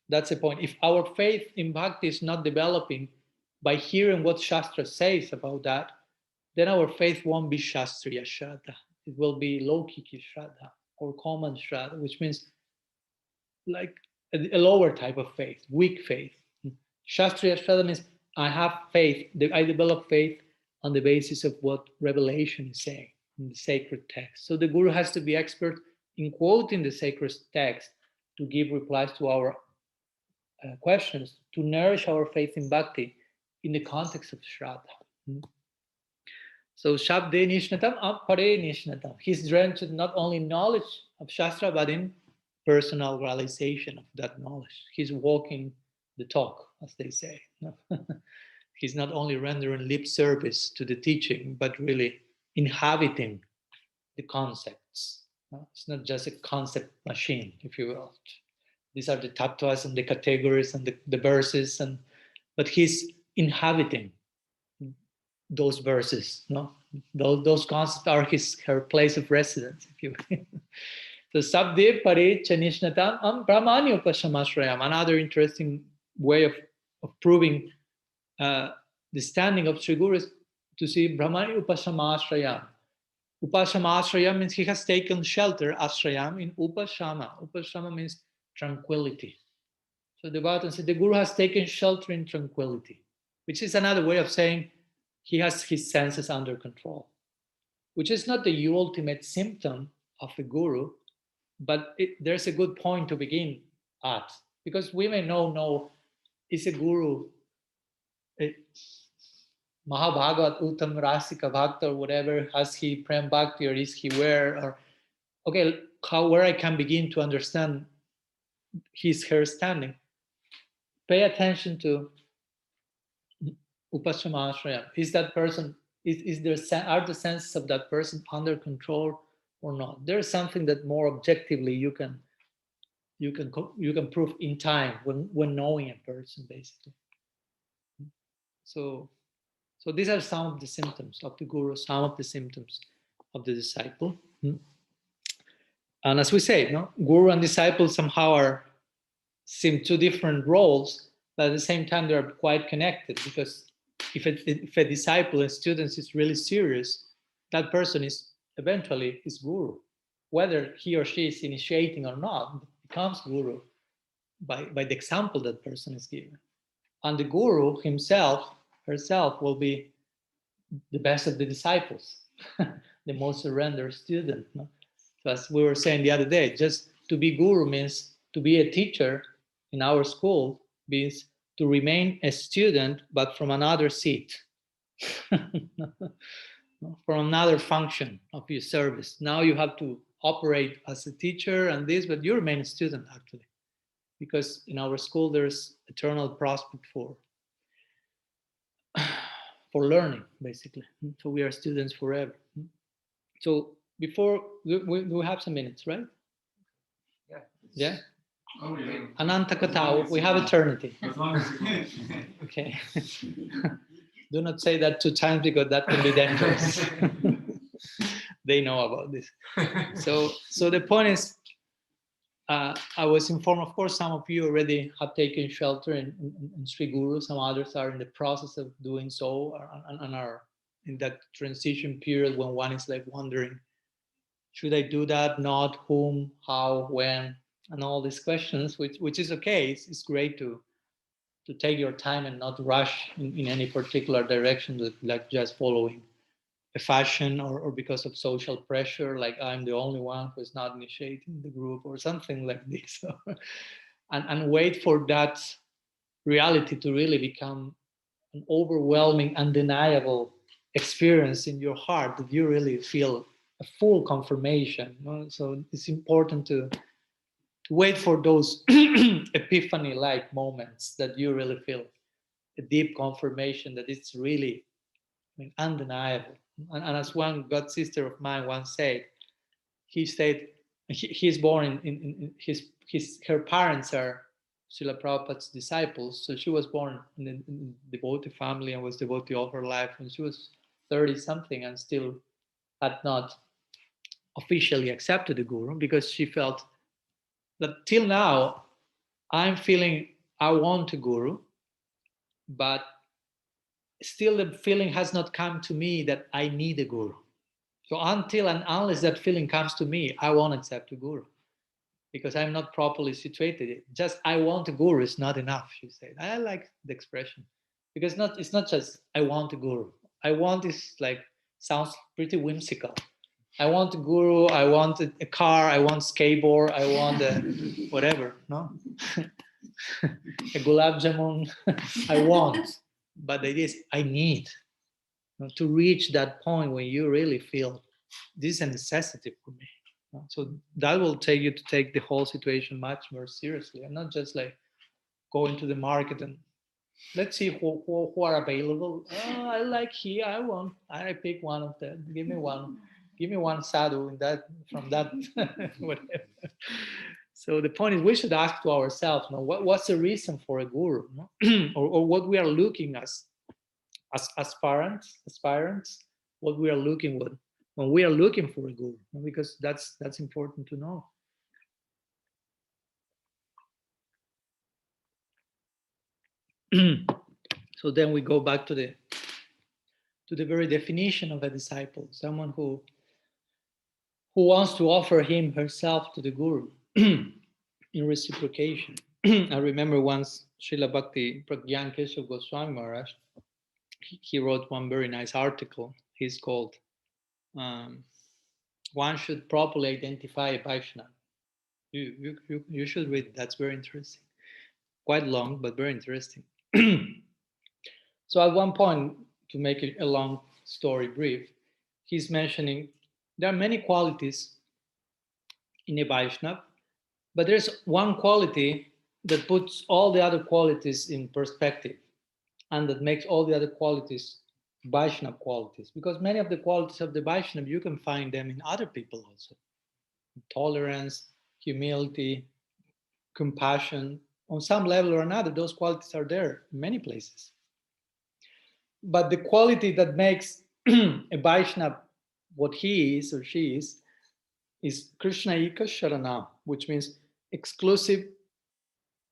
That's the point. If our faith in Bhakti is not developing by hearing what Shastra says about that, then our faith won't be Shastriya Shraddha. It will be Lokiki Shraddha or common Shraddha, which means like a lower type of faith, weak faith. Shastriya Shraddha means I have faith, I develop faith on the basis of what Revelation is saying in the sacred text. So the Guru has to be expert in quoting the sacred text to give replies to our questions, to nourish our faith in Bhakti in the context of Shraddha. So Shabde Nishnatam, Pare Nishnatam. He's drenched not only in knowledge of Shastra, but in personal realization of that knowledge. He's walking the talk, as they say. He's not only rendering lip service to the teaching, but really inhabiting the concepts. It's not just a concept machine, if you will. These are the tattvas and the categories and the verses, but he's inhabiting those verses. No, those concepts are her place of residence, if you will. So Sabde Pare Chanishnatam Brahmani Upashamashrayam. Another interesting way of proving the standing of Sri Guru is to see Brahmani Upashamashrayam. Upashamashrayam means he has taken shelter, Ashrayam, in Upashama. Upashama means tranquility. So the Bhagavatam said the Guru has taken shelter in tranquility, which is another way of saying he has his senses under control, which is not the ultimate symptom of a Guru, but there's a good point to begin at, because we may know is a Guru Mahabhagat, Uttam Rasika Bhakta or whatever, has he Prem Bhakti or is he where, or okay, where I can begin to understand her standing. Pay attention to Upashamashraya. Is that person, are the senses of that person under control or not? There's something that more objectively you can prove in time when knowing a person, basically. So these are some of the symptoms of the Guru, some of the symptoms of the disciple. And as we say, Guru and disciple somehow seem two different roles, but at the same time they are quite connected, because if a disciple, a student is really serious, that person is eventually his Guru. Whether he or she is initiating or not, becomes Guru by the example that person is given. And the Guru herself will be the best of the disciples, the most surrendered student. So as we were saying the other day, just to be Guru means to be a teacher in our school means to remain a student, but from another seat, from another function of your service. Now you have to operate as a teacher and this, but you remain a student actually, because in our school there's eternal prospect for learning, basically. So we are students forever. So before, we have some minutes, right? Yeah? Oh, yeah. Ananta Katao, we have eternity. As long as you Okay. Do not say that 2 times because that can be dangerous. They know about this. So the point is, I was informed, of course, some of you already have taken shelter in Sri Guru. Some others are in the process of doing so and are in that transition period when one is like wondering, should I do that, not, whom, how, when, and all these questions, which is okay. It's great to take your time and not rush in any particular direction, like just following a fashion or because of social pressure, like I'm the only one who's not initiating the group or something like this. and wait for that reality to really become an overwhelming, undeniable experience in your heart that you really feel a full confirmation. So it's important to wait for those epiphany-like moments that you really feel a deep confirmation that it's really, undeniable. And as one god sister of mine once said, he said he's born in her parents are Srila Prabhupada's disciples. So she was born in a devotee family and was devotee all her life. And she was 30 something and still had not officially accepted the Guru because she felt that till now I'm feeling I want a Guru, but still the feeling has not come to me that I need a Guru. So until and unless that feeling comes to me, I won't accept a Guru because I'm not properly situated. Just I want a Guru is not enough, she said. I like the expression because it's not just I want a Guru. I want is like sounds pretty whimsical. I want a Guru, I want a car, I want skateboard, I want a whatever, no? A gulab jamun, I want. But it is I need, to reach that point when you really feel this is a necessity for me. So that will take you to take the whole situation much more seriously and not just like go into the market and let's see who are available. Oh, I like here. I pick one of them. Give me one sadhu in that from that whatever. So the point is we should ask to ourselves, what's the reason for a guru, or what we are looking as aspirants, what we are looking with when we are looking for a guru, because that's important to know. So then we go back to the very definition of a disciple, someone who wants to offer him herself to the guru in reciprocation. I remember once Srila Bhakti Pragyan Keshav Goswami Maharaj, he wrote one very nice article. He's called One Should Properly Identify a Vaishnava. You should read it. That's very interesting. Quite long, but very interesting. So at one point, to make a long story brief, he's mentioning there are many qualities in a Vaishnava, but there's one quality that puts all the other qualities in perspective and that makes all the other qualities Vaishnava qualities. Because many of the qualities of the Vaishnava, you can find them in other people also. Tolerance, humility, compassion, on some level or another, those qualities are there in many places. But the quality that makes a Vaishnava what he is or she is Krishna Ika Sharanam, which means exclusive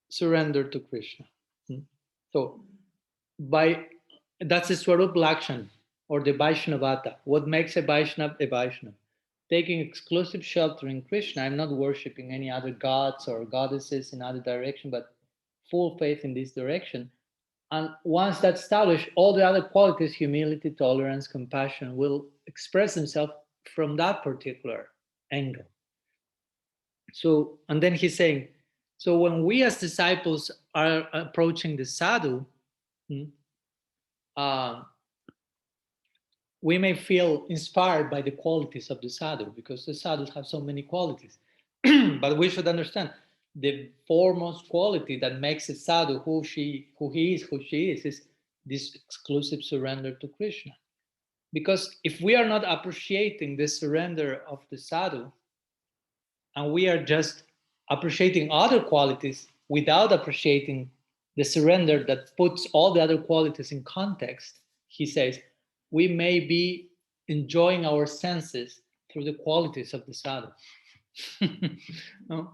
surrender to Krishna. So that's the Swarup Lakshan or the Vaishnavata. What makes a Vaishnava a Vaishnava? Taking exclusive shelter in Krishna. I'm not worshipping any other gods or goddesses in other direction, but full faith in this direction. And once that's established, all the other qualities, humility, tolerance, compassion, will express themselves from that particular angle. So, and then he's saying, so when we as disciples are approaching the sadhu, we may feel inspired by the qualities of the sadhu because the sadhus have so many qualities. But we should understand the foremost quality that makes a sadhu who she is this exclusive surrender to Krishna. Because if we are not appreciating the surrender of the sadhu, and we are just appreciating other qualities without appreciating the surrender that puts all the other qualities in context, he says, we may be enjoying our senses through the qualities of the sadhu. No?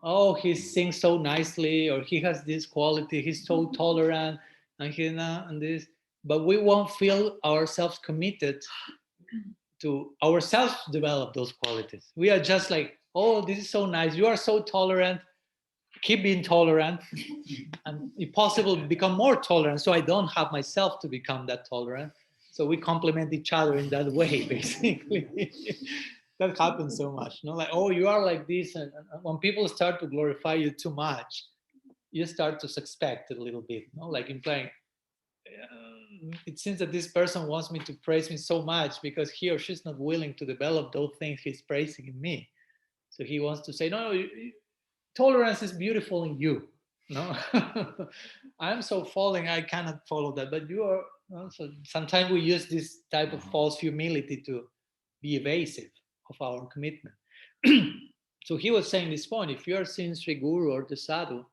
Oh, he sings so nicely, or he has this quality, he's so tolerant, and and this, but we won't feel ourselves committed to ourselves develop those qualities. We are just like, oh, this is so nice, you are so tolerant, keep being tolerant, and if possible become more tolerant, so I don't have myself to become that tolerant. So we complement each other in that way, basically. That happens so much, like, oh, you are like this, and when people start to glorify you too much, you start to suspect a little bit, like implying, it seems that this person wants me to praise me so much because he or she's not willing to develop those things he's praising in me. So he wants to say, no, tolerance is beautiful in you. No, I'm so falling, I cannot follow that. But you are. So sometimes we use this type of false humility to be evasive of our commitment. So he was saying this point: if you are seeing Sri Guru or the sadhu,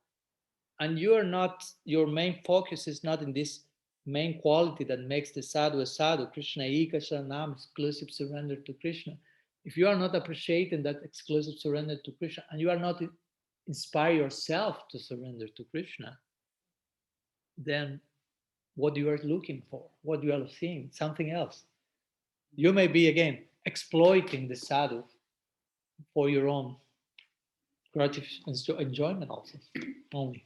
and you are not, your main focus is not in this main quality that makes the sadhu a sadhu, Krishna Eka Sharanam, exclusive surrender to Krishna. If you are not appreciating that exclusive surrender to Krishna, and you are not inspire yourself to surrender to Krishna, then what you are looking for, what you are seeing, something else. You may be, again, exploiting the sadhu for your own enjoyment also, only.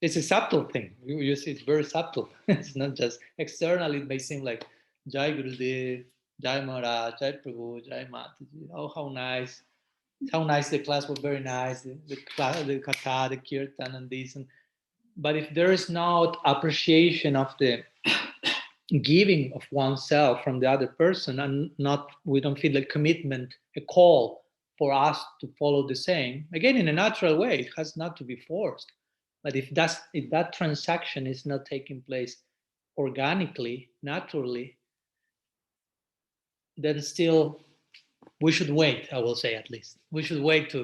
It's a subtle thing. You see, it's very subtle. It's not just externally. It may seem like Jai Gurudev, Jai Maharaj, Jai Prabhu, Jai Mataji. Oh, how nice! How nice the class was. Very nice. The katha, the kirtan, and this. But if there is not appreciation of the giving of oneself from the other person, and we don't feel a commitment, a call for us to follow the same. Again, in a natural way, it has not to be forced. But if that transaction is not taking place organically, naturally, then still we should wait. I will say, at least we should wait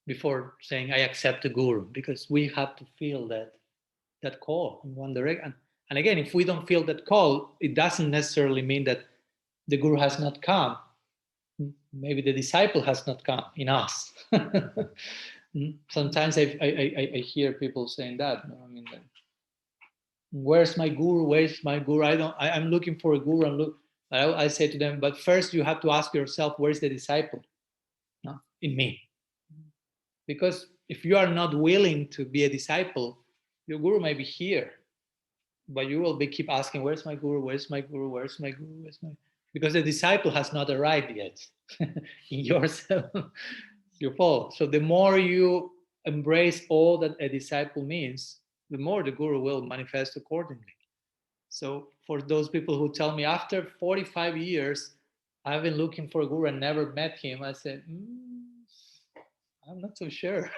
before saying I accept the guru, because we have to feel that call in one direction. And again, if we don't feel that call, it doesn't necessarily mean that the guru has not come. Maybe the disciple has not come in us. Sometimes I hear people saying that. I mean, where's my guru? Where's my guru? I'm looking for a guru. I say to them, but first you have to ask yourself, where's the disciple? No, in me. Because if you are not willing to be a disciple, your guru may be here, but you will keep asking, where's my guru? Where's my guru? Where's my guru? Because the disciple has not arrived yet in yourself. You fall. So the more you embrace all that a disciple means, the more the guru will manifest accordingly. So for those people who tell me after 45 years, I've been looking for a guru and never met him, I said, I'm not so sure.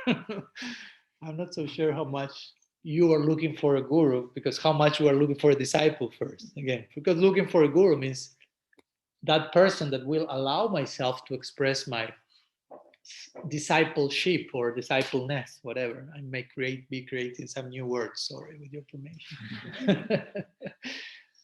I'm not so sure how much you are looking for a guru, because how much you are looking for a disciple first. Again, because looking for a guru means that person that will allow myself to express my discipleship or discipleness, whatever. I may be creating some new words, sorry, with your permission.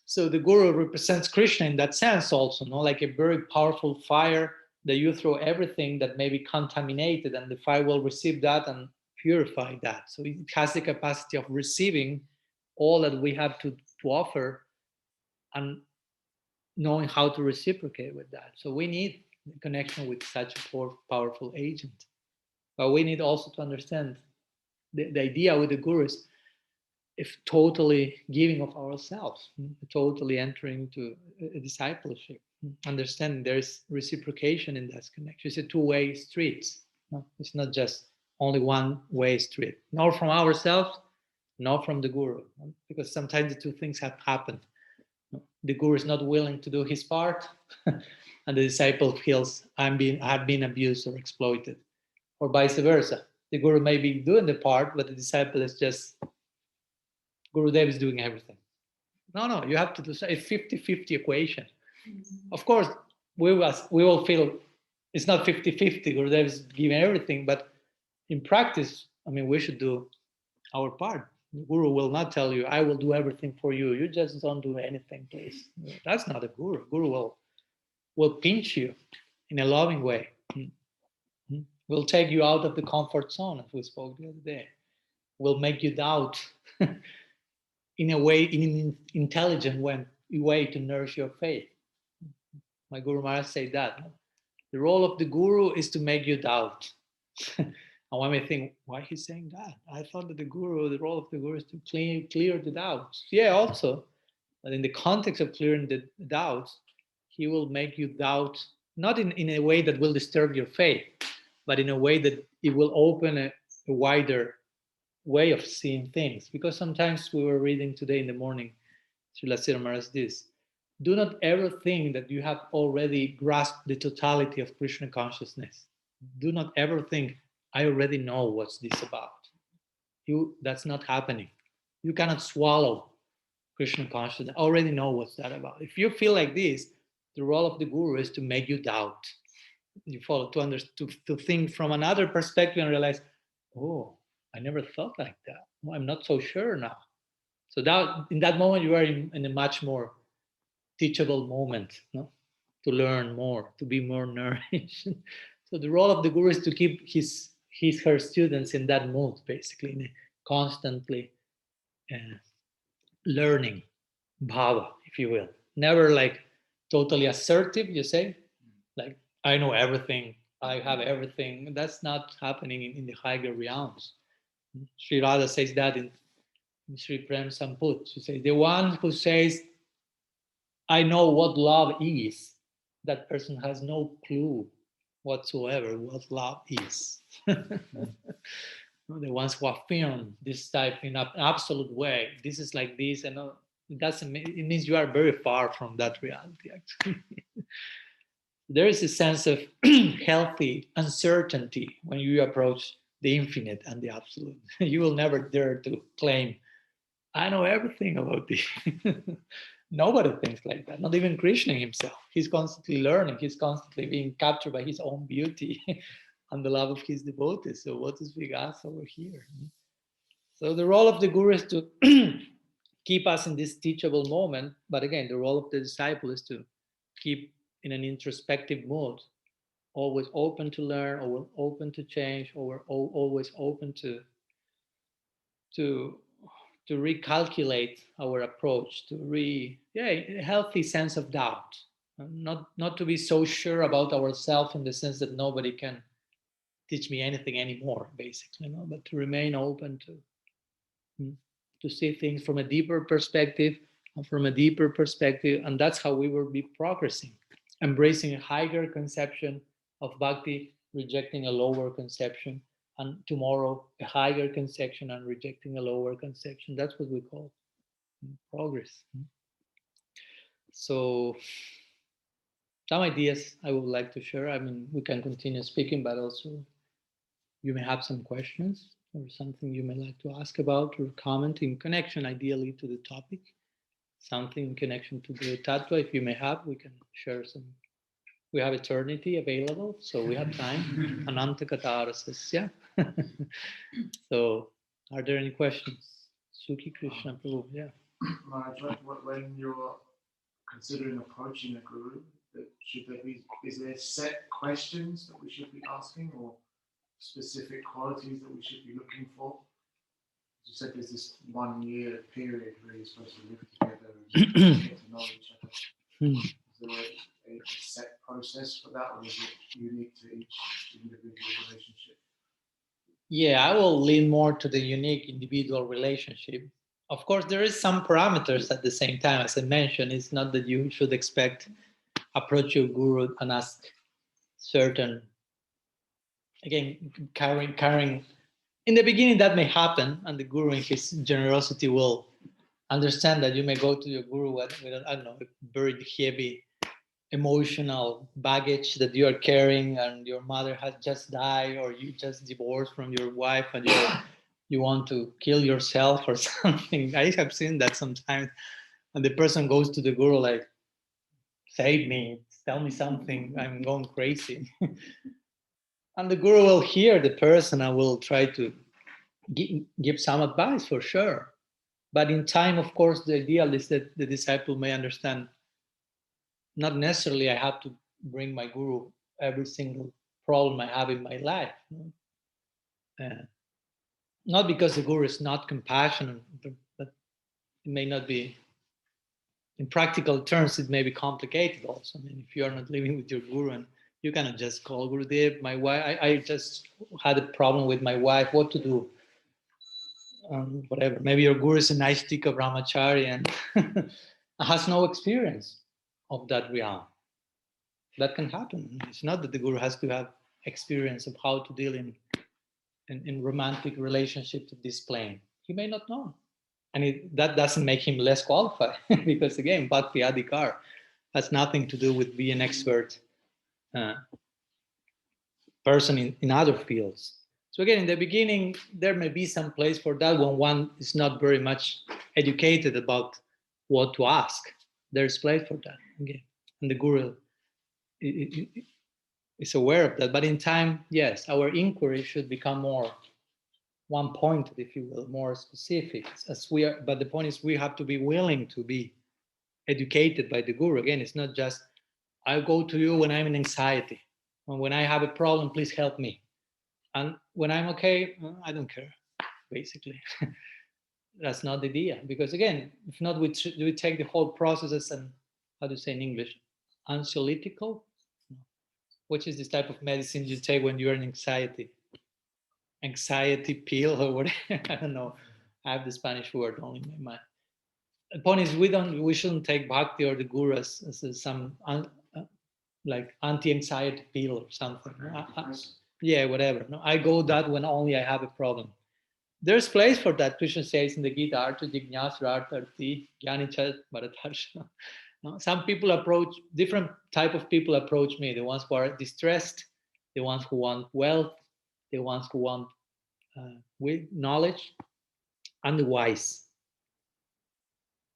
So the guru represents Krishna in that sense also, like a very powerful fire that you throw everything that may be contaminated, and the fire will receive that and purify that. So it has the capacity of receiving all that we have to offer and knowing how to reciprocate with that. So we need the connection with such a powerful agent. But we need also to understand the idea with the guru is if totally giving of ourselves, totally entering into a discipleship, understanding there's reciprocation in that connection. It's a two-way street. It's not just only one-way street, nor from ourselves, nor from the guru, because sometimes the two things have happened. The guru is not willing to do his part, and the disciple feels I've been abused or exploited, or vice versa. The guru may be doing the part, but the disciple is just, Gurudev is doing everything. No, you have to do a 50-50 equation. Of course, we will feel it's not 50-50, Gurudev is giving everything, but in practice, I mean, we should do our part. The guru will not tell you, I will do everything for you. You just don't do anything, please. That's not a guru. Guru will pinch you in a loving way. Will take you out of the comfort zone, as we spoke the other day. Will make you doubt in a way, in an intelligent way to nourish your faith. My Guru Maharaj said that. The role of the guru is to make you doubt. And one may think, why he's saying that? I thought that the role of the guru is to clear the doubts. Yeah, also, but in the context of clearing the doubts, he will make you doubt, not in a way that will disturb your faith, but in a way that it will open a wider way of seeing things. Because sometimes we were reading today in the morning, Srila Sira Maharaj, this. Do not ever think that you have already grasped the totality of Krishna consciousness. Do not ever think, I already know what's this about. That's not happening. You cannot swallow Krishna consciousness. I already know what's that about. If you feel like this, the role of the guru is to make you doubt. You follow, to think from another perspective and realize, oh, I never thought like that. Well, I'm not so sure now. So that in that moment you are in a much more teachable moment, no? To learn more, to be more nourished. So the role of the guru is to keep her students in that mood, basically, constantly learning bhava, if you will. Never like totally assertive, you say, like I know everything, I have everything. That's not happening in the higher realms. Sri Radha says that in Sri Prem Samput. She says, the one who says, I know what love is, that person has no clue whatsoever what love is. The ones who affirm this type in an absolute way, this is like this, and it doesn't mean, it means you are very far from that reality, actually. There is a sense of healthy uncertainty when you approach the infinite and the absolute. You will never dare to claim, I know everything about this. Nobody thinks like that, not even Krishna himself. He's constantly learning, he's constantly being captured by his own beauty and the love of his devotees. So, what is big us over here? So, the role of the guru is to keep us in this teachable moment. But again, the role of the disciple is to keep in an introspective mode, always open to learn, always open to change, or always open to to recalculate our approach, a healthy sense of doubt, not to be so sure about ourselves in the sense that nobody can teach me anything anymore, basically, no? But to remain open to see things from a deeper perspective, and that's how we will be progressing, embracing a higher conception of bhakti, rejecting a lower conception, and tomorrow a higher conception and rejecting a lower conception. That's what we call progress. So some ideas I would like to share. I mean, we can continue speaking, but also you may have some questions or something you may like to ask about or comment in connection, ideally, to the topic. Something in connection to Guru-tattva, if you may have, we can share some. We have eternity available, so we have time. Ananta katarasasya. So, are there any questions? Sukhi Krishna Prabhu, yeah. Maharaj, when you're considering approaching a guru, is there set questions that we should be asking or specific qualities that we should be looking for? As you said, there's this 1 year period where you're supposed to live together and get to know each other. Is there a set process for that, or is it unique to each individual relationship? Yeah, I will lean more to the unique individual relationship. Of course, there is some parameters at the same time. As I mentioned, it's not that you should expect approach your guru and ask certain, again, carrying. In the beginning, that may happen, and the guru, in his generosity, will understand that you may go to your guru with I don't know, very heavy emotional baggage that you are carrying, and your mother has just died, or you just divorced from your wife, and you want to kill yourself or something. I have seen that sometimes, and the person goes to the guru like, "Save me, tell me something. I'm going crazy." And the guru will hear the person and will try to give some advice for sure. But in time, of course, the ideal is that the disciple may understand, not necessarily I have to bring my guru every single problem I have in my life. Not because the guru is not compassionate, but it may not be, in practical terms, it may be complicated also. I mean, if you are not living with your guru and you cannot just call Gurudev, my wife, I just had a problem with my wife, what to do? Whatever. Maybe your guru is a nice tika brahmachari and has no experience of that realm. That can happen. It's not that the guru has to have experience of how to deal in romantic relationships of this plane. He may not know. And that doesn't make him less qualified because again, Bhakti Adhikar has nothing to do with being an expert person in other fields. So again, in the beginning, there may be some place for that when one is not very much educated about what to ask. There's place for that. Okay. And the guru is aware of that. But in time, yes, our inquiry should become more one-pointed, if you will, more specific. As we are, but the point is we have to be willing to be educated by the guru. Again, it's not just, I go to you when I'm in anxiety. And when I have a problem, please help me. And when I'm okay, I don't care, basically. That's not the idea. Because again, if not, we take the whole process as an, how do you say in English, anxiolytical, which is this type of medicine you take when you're in anxiety pill or whatever. I don't know. I have the Spanish word only in my mind. The point is, we shouldn't take bhakti or the guru as some like anti-anxiety pill or something. Yeah, whatever. No, I go that when only I have a problem. There's place for that. Krishna says in the Gita, Artha Jignasra Artharthi Jnanicha Bharatarsha. No, some people approach, different type of people approach me. The ones who are distressed, the ones who want wealth, the ones who want with knowledge, and the wise.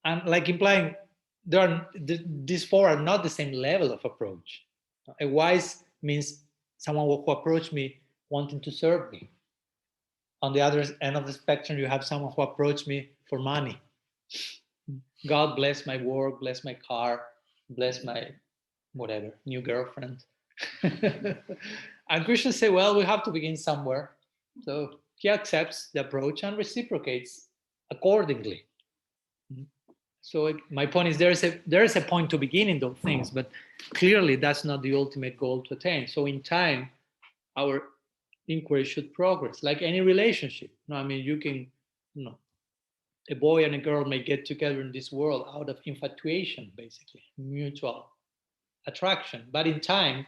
And like implying, these four are not the same level of approach. A wise means someone who approached me wanting to serve me. On the other end of the spectrum, you have someone who approached me for money. God bless my work, bless my car, bless my whatever, new girlfriend. And Krishna say, well, we have to begin somewhere. So he accepts the approach and reciprocates accordingly. So my point is there is a point to begin in those things, but clearly that's not the ultimate goal to attain. So in time, our inquiry should progress, like any relationship. No, I mean, you can, a boy and a girl may get together in this world out of infatuation, basically, mutual attraction. But in time,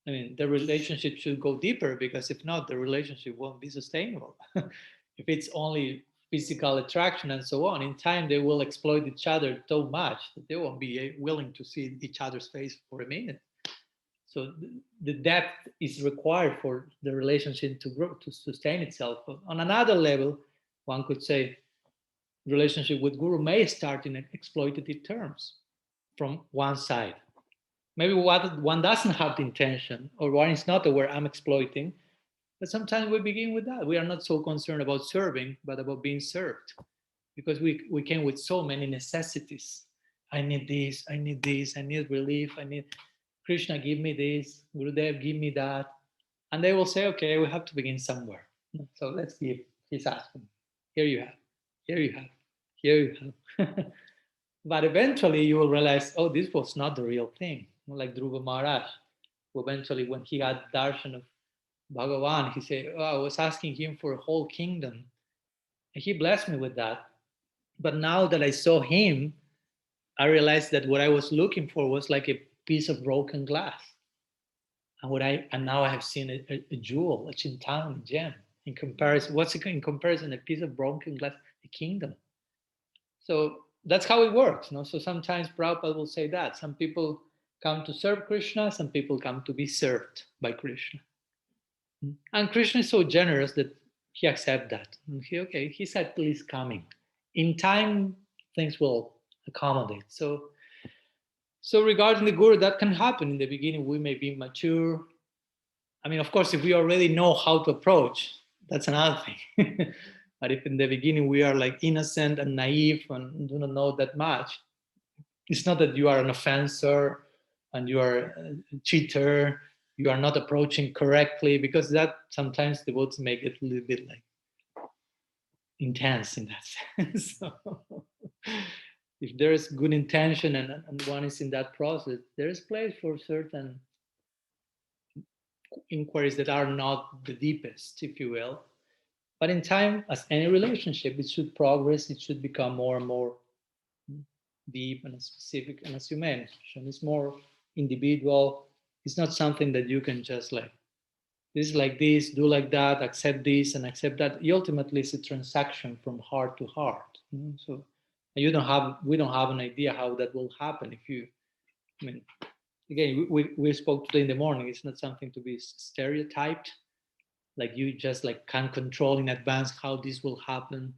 I mean, the relationship should go deeper, because if not, the relationship won't be sustainable. If it's only physical attraction and so on, in time they will exploit each other so much that they won't be willing to see each other's face for a minute. So the depth is required for the relationship to grow, to sustain itself. But on another level, one could say relationship with guru may start in exploitative terms from one side. Maybe one doesn't have the intention, or one is not aware I'm exploiting, but sometimes we begin with that. We are not so concerned about serving, but about being served, because we came with so many necessities. I need this, I need this, I need relief, I need Krishna, give me this, Gurudev, give me that. And they will say, okay, we have to begin somewhere. So let's give. He's asking, here you have, here you have, here you have. But eventually you will realize, oh, this was not the real thing. Like Dhruva Maharaj, who eventually, when he got darshan of Bhagavan, he said, oh, I was asking him for a whole kingdom. And he blessed me with that. But now that I saw him, I realized that what I was looking for was like a piece of broken glass. And now I have seen a jewel, a chintan, a gem. In comparison, what's it in comparison? A piece of broken glass, a kingdom. So that's how it works. So sometimes Prabhupada will say that. Some people come to serve Krishna, some people come to be served by Krishna. And Krishna is so generous that he accepts that. And he's at least coming. In time, things will accommodate. So regarding the guru, that can happen. In the beginning, we may be mature. I mean, of course, if we already know how to approach, that's another thing. But if in the beginning we are like innocent and naive and do not know that much, it's not that you are an offender and you are a cheater, you are not approaching correctly, because that sometimes the devotees make it a little bit like intense in that sense. So if there is good intention and one is in that process, there is place for certain inquiries that are not the deepest, if you will. But in time, as any relationship, it should progress, it should become more and more deep and specific. And as you mentioned, it's more individual. It's not something that you can just like, this is like this, do like that, accept this and accept that. Ultimately, it's a transaction from heart to heart. So we don't have an idea how that will happen. If you, I mean, again, we spoke today in the morning. It's not something to be stereotyped. Like you just like can't control in advance how this will happen.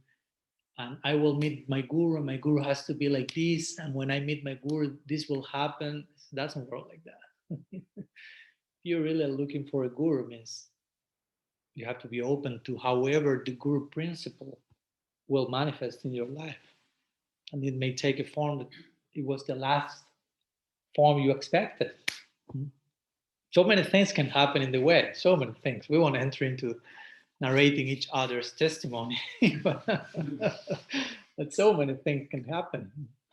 And I will meet my guru, and my guru has to be like this. And when I meet my guru, this will happen. It doesn't work like that. If you're really looking for a guru, means you have to be open to however the guru principle will manifest in your life. And it may take a form that it was the last form you expected. So many things can happen in the way, so many things. We won't enter into narrating each other's testimony, but so many things can happen.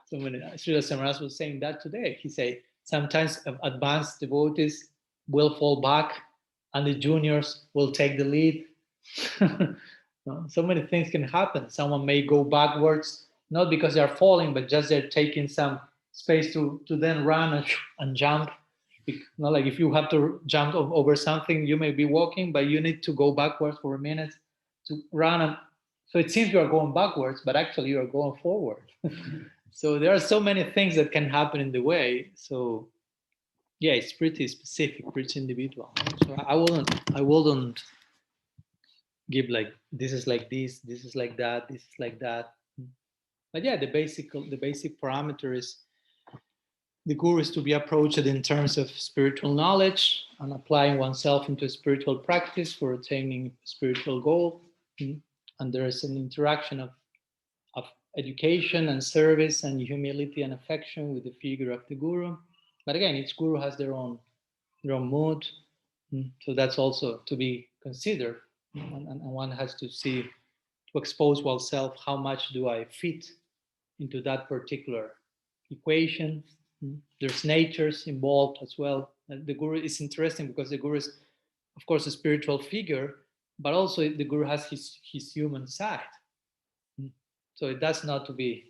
So many. Srila Samaras was saying that today. He said sometimes advanced devotees will fall back and the juniors will take the lead. So many things can happen. Someone may go backwards, not because they're falling, but just they're taking some space to then run and jump. Not like if you have to jump over something, you may be walking, but you need to go backwards for a minute to run. And so it seems you are going backwards, but actually you are going forward. So there are so many things that can happen in the way. So yeah, it's pretty specific, pretty individual. So I wouldn't give like this is like this is like that, this is like that. But yeah, the basic parameter is the guru is to be approached in terms of spiritual knowledge and applying oneself into a spiritual practice for attaining a spiritual goal. And there is an interaction of education and service and humility and affection with the figure of the guru. But again, each guru has their own mood. So that's also to be considered. And one has to see, to expose oneself, how much do I fit into that particular equation. There's natures involved as well. The guru is interesting because the guru is, of course, a spiritual figure, but also the guru has his human side. So it does not to be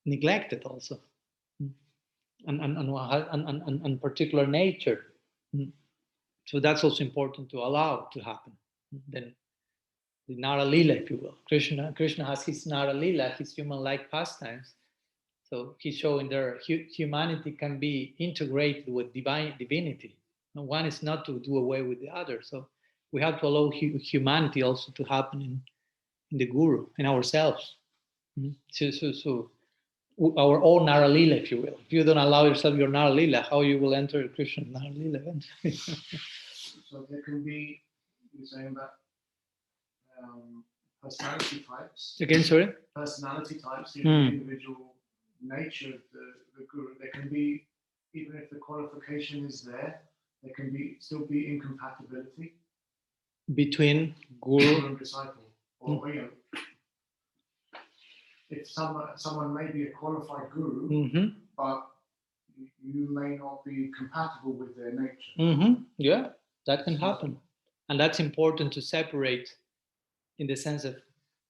neglected also. And particular nature. So that's also important to allow to happen. Then the Nara Lila, if you will. Krishna has his Nara Lila, his human-like pastimes. So he's showing their humanity can be integrated with divinity. And one is not to do away with the other. So we have to allow humanity also to happen in the guru, in ourselves. So our own Nara Lila, if you will. If you don't allow yourself your Nara Lila, how you will enter Krishna's Nara Lila eventually? So there can be, you're saying that personality types. Again, sorry? Personality types, the individual nature of the guru. There can be, even if the qualification is there can be still be incompatibility between guru and disciple. Or you know, if someone may be a qualified guru, but you may not be compatible with their nature. Yeah, that can happen. And that's important to separate, in the sense of,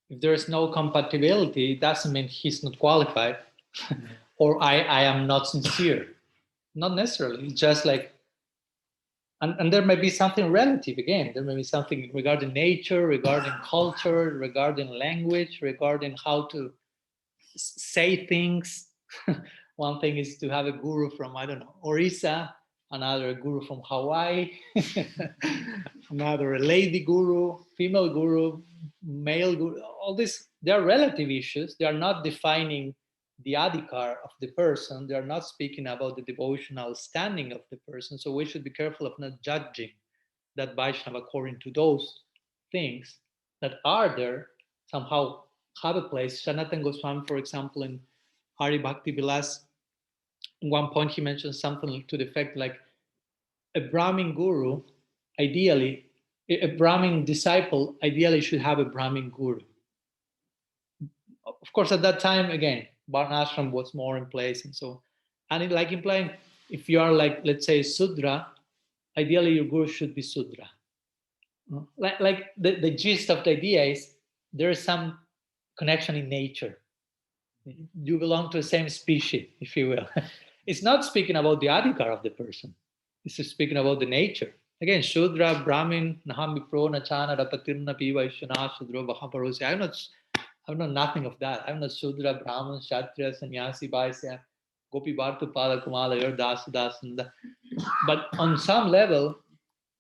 if there is no compatibility, it doesn't mean he's not qualified or I am not sincere. Not necessarily. It's just like, and there may be something relative again. There may be something regarding nature, regarding culture, regarding language, regarding how to say things. One thing is to have a guru from, I don't know, Orissa, another a guru from Hawaii, another a lady guru, female guru, male guru. All this, they are relative issues. They are not defining the adhikar of the person. They are not speaking about the devotional standing of the person. So we should be careful of not judging that Vaishnava according to those things that are there. somehow have a place. Sanatana Goswami, for example, in Hari Bhakti Vilas, at one point he mentioned something to the effect like a Brahmin guru, ideally, a Brahmin disciple ideally should have a Brahmin guru. Of course, at that time, again, Varnashram was more in place, and so, and it, like implying, if you are like, let's say, Sudra, ideally your guru should be Sudra. Like the gist of the idea is there is some connection in nature. You belong to the same species, if you will. It's not speaking about the adhikar of the person. It's speaking about the nature. Again, Shudra, Brahmin, Naham Vipro, Nachana, Rapatirna, Piva, Ishana, Shudra, Vahaparosi. I know nothing of that. I'm not Shudra, Brahman, Kshatriya, Sannyasi, Vaisya, Gopi Bhartu, Pada, Kumala, Yor, Das, Das. But on some level,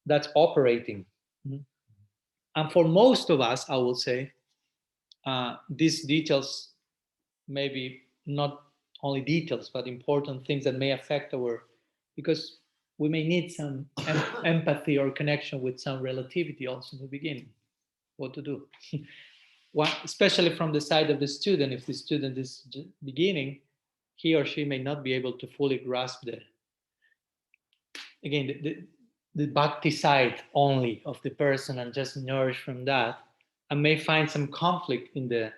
that's operating. And for most of us, I will say, these details, maybe not only details, but important things that may affect our, because we may need some empathy or connection with some relativity also in the beginning. What to do? Especially from the side of the student, if the student is beginning, he or she may not be able to fully grasp the bhakti side only of the person and just nourish from that, and may find some conflict in the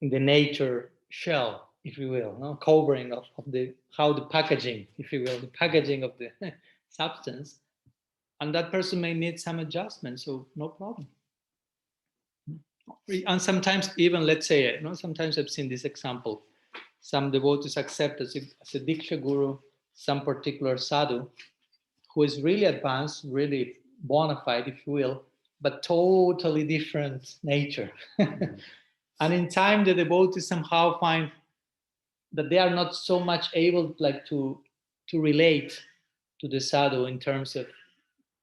nature shell, if you will, no? Covering of the how the packaging, if you will, the packaging of the substance, and that person may need some adjustment. So no problem. And sometimes even, let's say, you know, sometimes I've seen this example. Some devotees accept as a Diksha Guru some particular sadhu who is really advanced, really bona fide, if you will, but totally different nature. And in time, the devotees somehow find that they are not so much able like to relate to the sadhu in terms of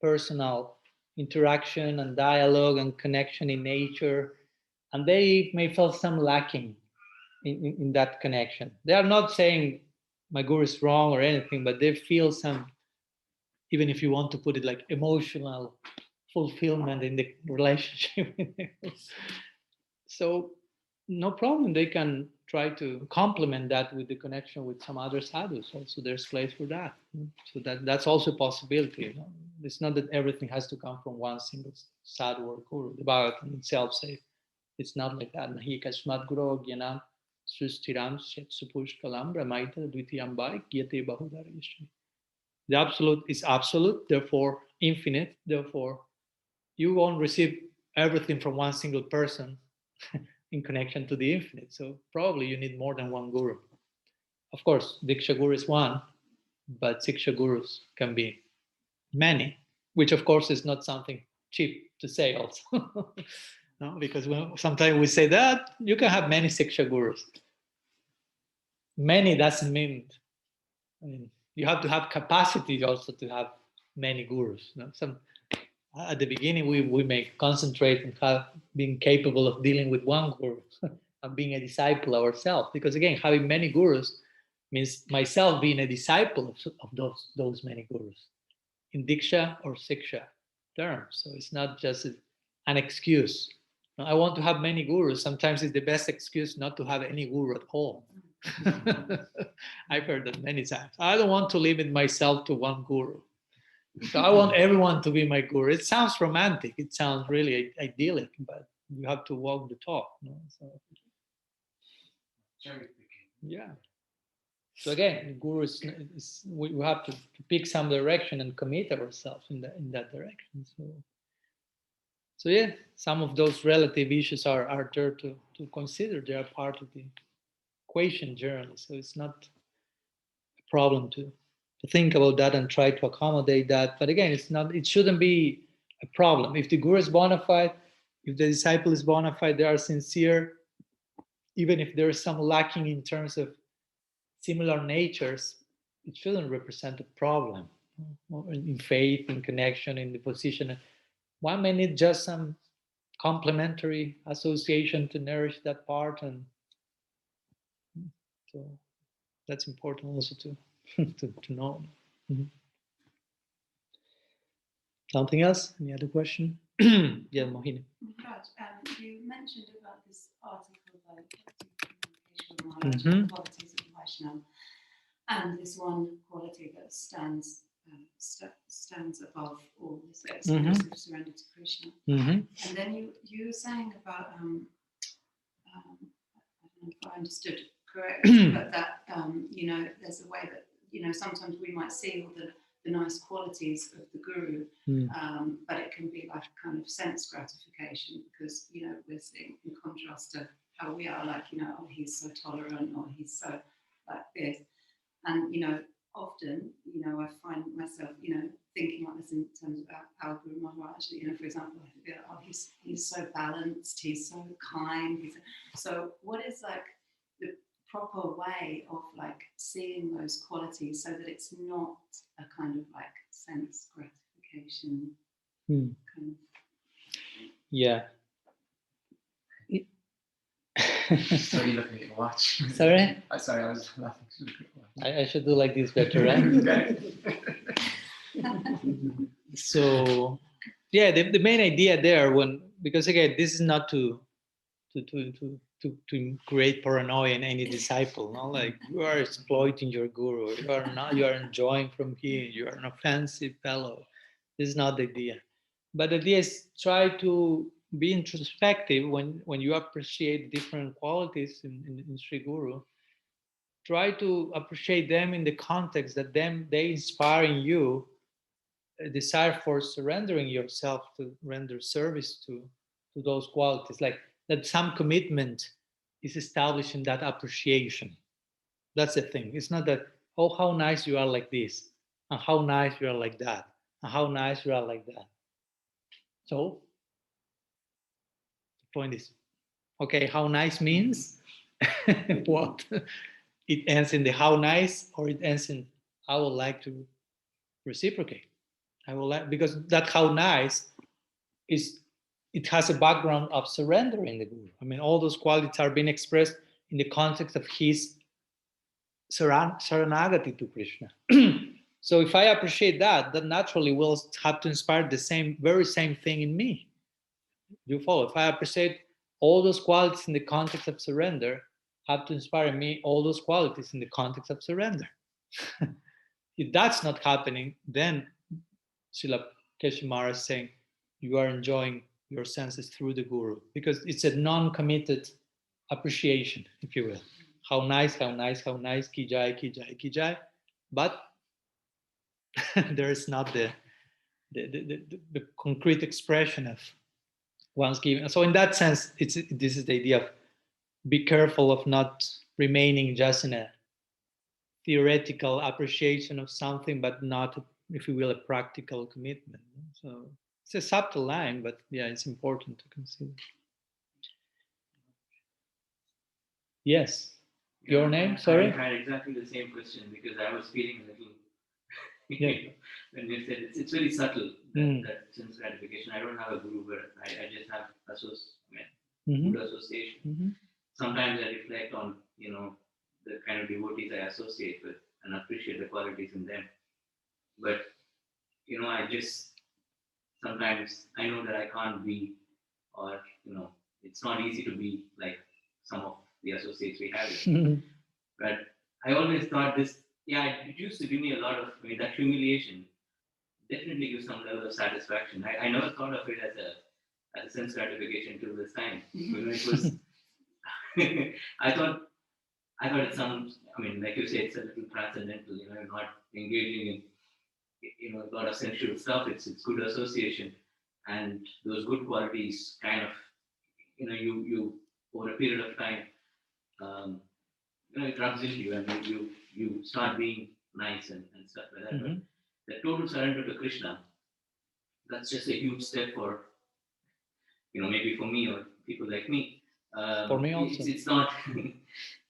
personal interaction and dialogue and connection in nature, and they may feel some lacking in that connection. They are not saying my guru is wrong or anything, but they feel some, even if you want to put it like emotional fulfillment in the relationship. So no problem, they can try to complement that with the connection with some other sadhus. Also there's place for that. So that's also a possibility, you know? It's not that everything has to come from one single sadhu or guru. The Bhagavatam itself says it's not like that. Nahi kasmat guru gyanam sustiram supushkalam brahmaita dvitiyam bhai gyate bahudarishmi. The absolute is absolute, therefore infinite, therefore you won't receive everything from one single person in connection to the infinite. So probably you need more than one guru. Of course, Diksha Guru is one, but Siksha Gurus can be many, which of course is not something cheap to say also. No, because sometimes we say that you can have many Siksha Gurus. Many doesn't mean, I mean, you have to have capacity also to have many gurus. You know? At the beginning, we may concentrate on being capable of dealing with one guru and being a disciple ourselves. Because again, having many gurus means myself being a disciple of those many gurus in Diksha or Siksha terms. So it's not just an excuse. I want to have many gurus. Sometimes it's the best excuse not to have any guru at all. I've heard that many times. I don't want to limit myself to one guru. So I want everyone to be my guru. It sounds romantic. It sounds really idyllic, but you have to walk the talk. You know? So, yeah. So again, guru is we have to pick some direction and commit ourselves in that direction. So yeah, some of those relative issues are there to consider. They are part of the equation generally. So it's not a problem to think about that and try to accommodate that. But again, it shouldn't be a problem. If the guru is bona fide, if the disciple is bona fide, they are sincere, even if there is some lacking in terms of similar natures, it shouldn't represent a problem in faith, in connection, in the position. One may need just some complementary association to nourish that part, and so that's important also to know. Mm-hmm. Something else? Any other question? Yeah, Mohini. Raj, you mentioned about this article by communication qualities of Vaishnava, and this one quality that stands above all, this exclusive surrender to Krishna. And then you were saying about I don't know if I understood correctly, but that there's a way that sometimes we might see all the nice qualities of the guru, but it can be like a kind of sense gratification, because we're seeing, in contrast to how we are, like oh, he's so tolerant, or he's so like this, and often I find myself thinking like this in terms of our Guru Maharaj. For example, I feel oh, he's so balanced, he's so kind, so what is like the proper way of like seeing those qualities so that it's not a kind of like sense gratification kind of. Yeah. Sorry, you're looking at your watch. Sorry? Sorry, I was laughing. I should do like this better, right? So, yeah, the main idea there, because again, this is not to create paranoia in any disciple. No, like you are exploiting your guru. You are enjoying from him. You are an offensive fellow. This is not the idea. But the idea is try to be introspective when you appreciate different qualities in Sri Guru. Try to appreciate them in the context that they inspire in you a desire for surrendering yourself to render service to those qualities, like that some commitment is established in that appreciation. That's the thing. It's not that, oh, how nice you are like this, and how nice you are like that, and how nice you are like that. So the point is, okay, how nice means what? It ends in the how nice, or it ends in I would like to reciprocate. I will like, because that how nice is, it has a background of surrendering the Guru. I mean, all those qualities are being expressed in the context of his Saranagati to Krishna. So if I appreciate that naturally will have to inspire the very same thing in me. You follow? If I appreciate all those qualities in the context of surrender, have to inspire me all those qualities in the context of surrender. If that's not happening, then Srila Keshimara is saying you are enjoying your senses through the Guru, because it's a non-committed appreciation, if you will. How nice, how nice, how nice, ki jai, ki jai, ki jai. But there is not the concrete expression of one's giving. So in that sense, this is the idea of be careful of not remaining just in a theoretical appreciation of something, but not, if you will, a practical commitment. So it's a subtle line, but yeah, it's important to consider. Yes. Your name? Sorry? I had exactly the same question, because I was feeling a little Yeah. when you said it's very subtle, that sense gratification. I don't have a guru, but I just have good association. Sometimes I reflect on the kind of devotees I associate with and appreciate the qualities in them. But I just sometimes I know that I can't be, or it's not easy to be like some of the associates we have. But I always thought this, it used to give me a lot of, that humiliation definitely gives some level of satisfaction. I never thought of it as a sense gratification till this time. It was, I thought it sounds, like you say, it's a little transcendental, you're not engaging in a lot of sensual stuff. It's good association. And those good qualities kind of, you over a period of time, it rubs into you, and you start being nice and stuff like that. But the total surrender to Krishna, that's just a huge step for, maybe for me or people like me. For me also. It's not,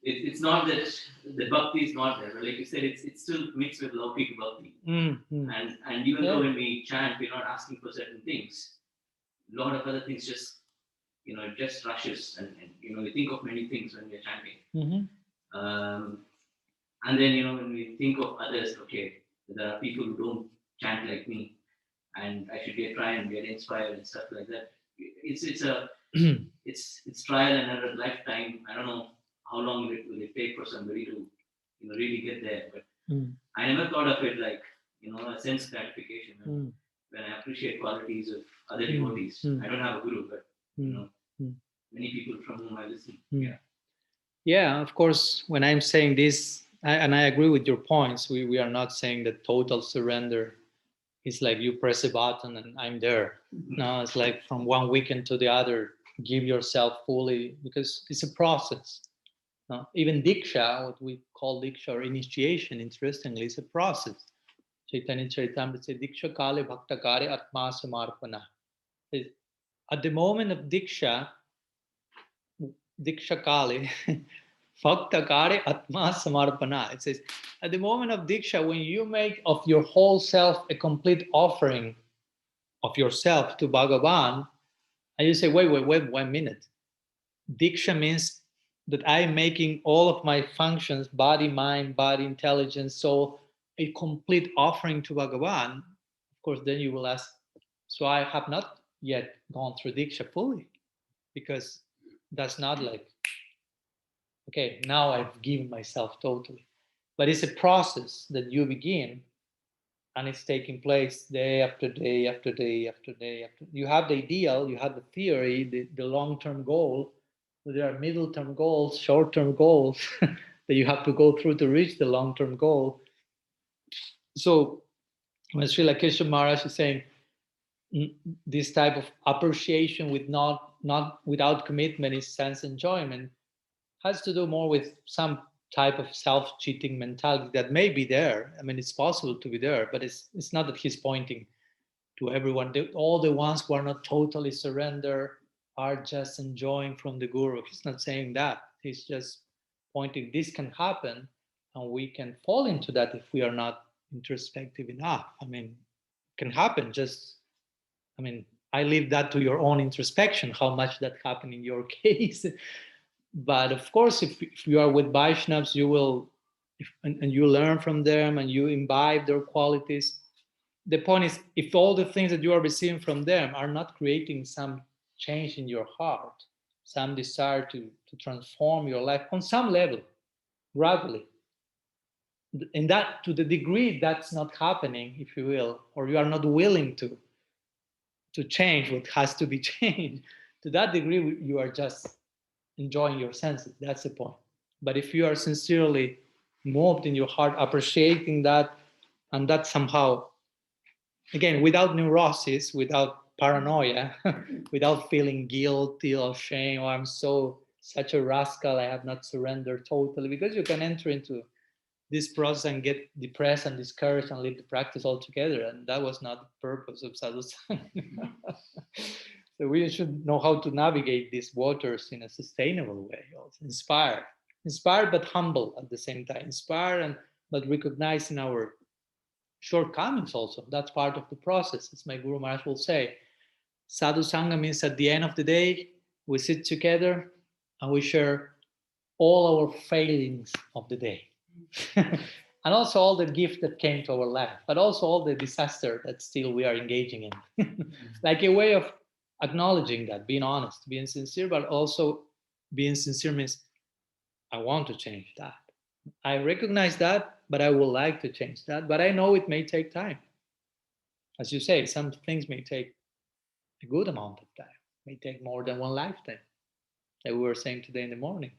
it's not that the bhakti is not there. Like you said, it's still mixed with Laukik bhakti. And even though when we chant, we're not asking for certain things. A lot of other things just, it just rushes, and we think of many things when we're chanting. And then, when we think of others, okay, there are people who don't chant like me, and I should try and get inspired and stuff like that. It's trial and error, lifetime. I don't know how long will it take for somebody to really get there, but I never thought of it like a sense gratification. When I appreciate qualities of other devotees, I don't have a guru, but many people from whom I listen. Yeah, of course, when I'm saying this, and I agree with your points, we are not saying that total surrender is like you press a button and I'm there. No, it's like from one weekend to the other, give yourself fully, because it's a process. No? Even Diksha, what we call Diksha or initiation, interestingly, is a process. Chaitanya Charitamrita says, Diksha Kale Bhakta Kare Atma Samarpana. At the moment of Diksha Kale, Bhakta Kare Atma Samarpana. It says, at the moment of Diksha, when you make of your whole self a complete offering of yourself to Bhagavan, and you say, wait 1 minute. Diksha means that I'm making all of my functions, body, mind, body, intelligence, soul, a complete offering to Bhagavan. Of course, then you will ask, so I have not yet gone through Diksha fully, because that's not like, okay, now I've given myself totally. But it's a process that you begin, and it's taking place day after day after day after day. You have the ideal, you have the theory, the long-term goal. There are middle-term goals, short-term goals that you have to go through to reach the long-term goal. So when Srila Keshav Maharaj is saying this type of appreciation with not without commitment is sense enjoyment, has to do more with some type of self-cheating mentality that may be there. I mean, it's possible to be there, but it's not that he's pointing to everyone. All the ones who are not totally surrender are just enjoying from the Guru. He's not saying that. He's just pointing this can happen, and we can fall into that if we are not introspective enough. I mean, it can happen. I leave that to your own introspection, how much that happened in your case. But of course, if you are with Vaishnavas, you will, and you learn from them and you imbibe their qualities. The point is, if all the things that you are receiving from them are not creating some change in your heart, some desire to transform your life on some level, gradually, and that to the degree that's not happening, if you will, or you are not willing to change what has to be changed, to that degree, you are just enjoying your senses. That's the point. But if you are sincerely moved in your heart, appreciating that, and that somehow, again, without neurosis, without paranoia, without feeling guilty or shame, or I'm such a rascal, I have not surrendered totally, because you can enter into this process and get depressed and discouraged and leave the practice altogether. And that was not the purpose of sadhusanga. So we should know how to navigate these waters in a sustainable way. Also inspired but humble at the same time. Inspired but recognizing our shortcomings also. That's part of the process. As my Guru Maharaj will say, Sadhu Sangha means at the end of the day, we sit together and we share all our failings of the day. And also all the gift that came to our life, but also all the disaster that still we are engaging in. Like a way of acknowledging that, being honest, being sincere, but also being sincere means I want to change that. I recognize that, but I would like to change that. But I know it may take time. As you say, some things may take a good amount of time, may take more than one lifetime. Like we were saying today in the morning.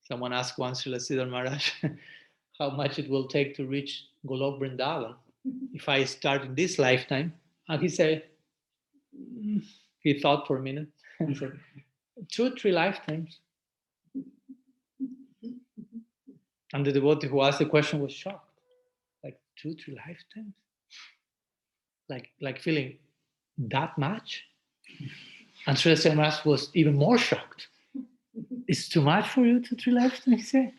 Someone asked once Srila Siddhar Maharaj how much it will take to reach Golok Vrindavan if I start in this lifetime. And he said, he thought for a minute and said, 2-3 lifetimes. And the devotee who asked the question was shocked. Like 2-3 lifetimes? Like feeling that much? And Srila Siddhar Maharaj was even more shocked. It's too much for you, 2-3 lifetimes, he said,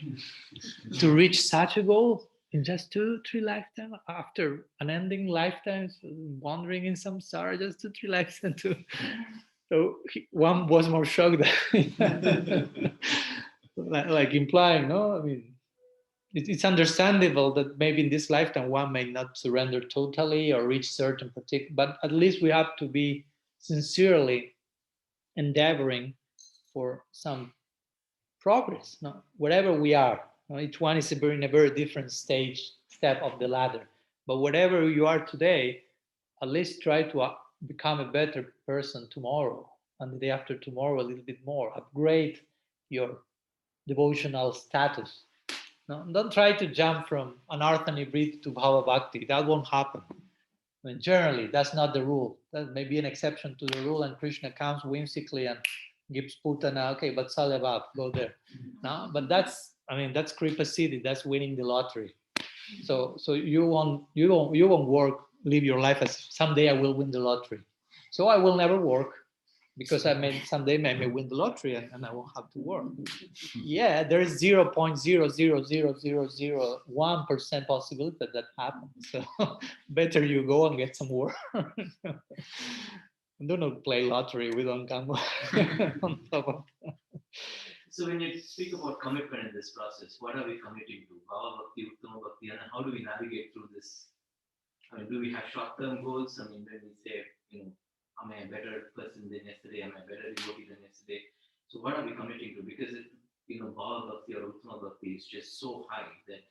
to reach such a goal in just 2-3 lifetimes after unending lifetimes, wandering in samsara, just 2-3 lifetimes too. So one was more shocked than like implying, no, I mean, it's understandable that maybe in this lifetime one may not surrender totally or reach certain particular, but at least we have to be sincerely endeavoring for some progress, no? Wherever we are. Each one is in a very different step of the ladder. But whatever you are today, at least try to become a better person tomorrow and the day after tomorrow a little bit more. Upgrade your devotional status. No, don't try to jump from anartha nivritti to bhava bhakti. That won't happen. I mean, generally, that's not the rule. That may be an exception to the rule, and Krishna comes whimsically and gives putana, okay, but Salyabhav, go there. No, but that's Kripa Siddhi, that's winning the lottery. So you won't work, live your life as someday I will win the lottery. So I will never work because someday I may win the lottery and I won't have to work. Yeah, there is 0.0000001% possibility that happens. So better you go and get some work. Do not play lottery. We don't come on top of that. So when you speak about commitment in this process, what are we committing to? Bhava Bhakti, Uttama Bhakti, and how do we navigate through this? I mean, do we have short-term goals? I mean, when we say, am I a better person than yesterday? Am I a better devotee than yesterday? So what are we committing to? Because Bhava Bhakti or Uttama Bhakti is just so high that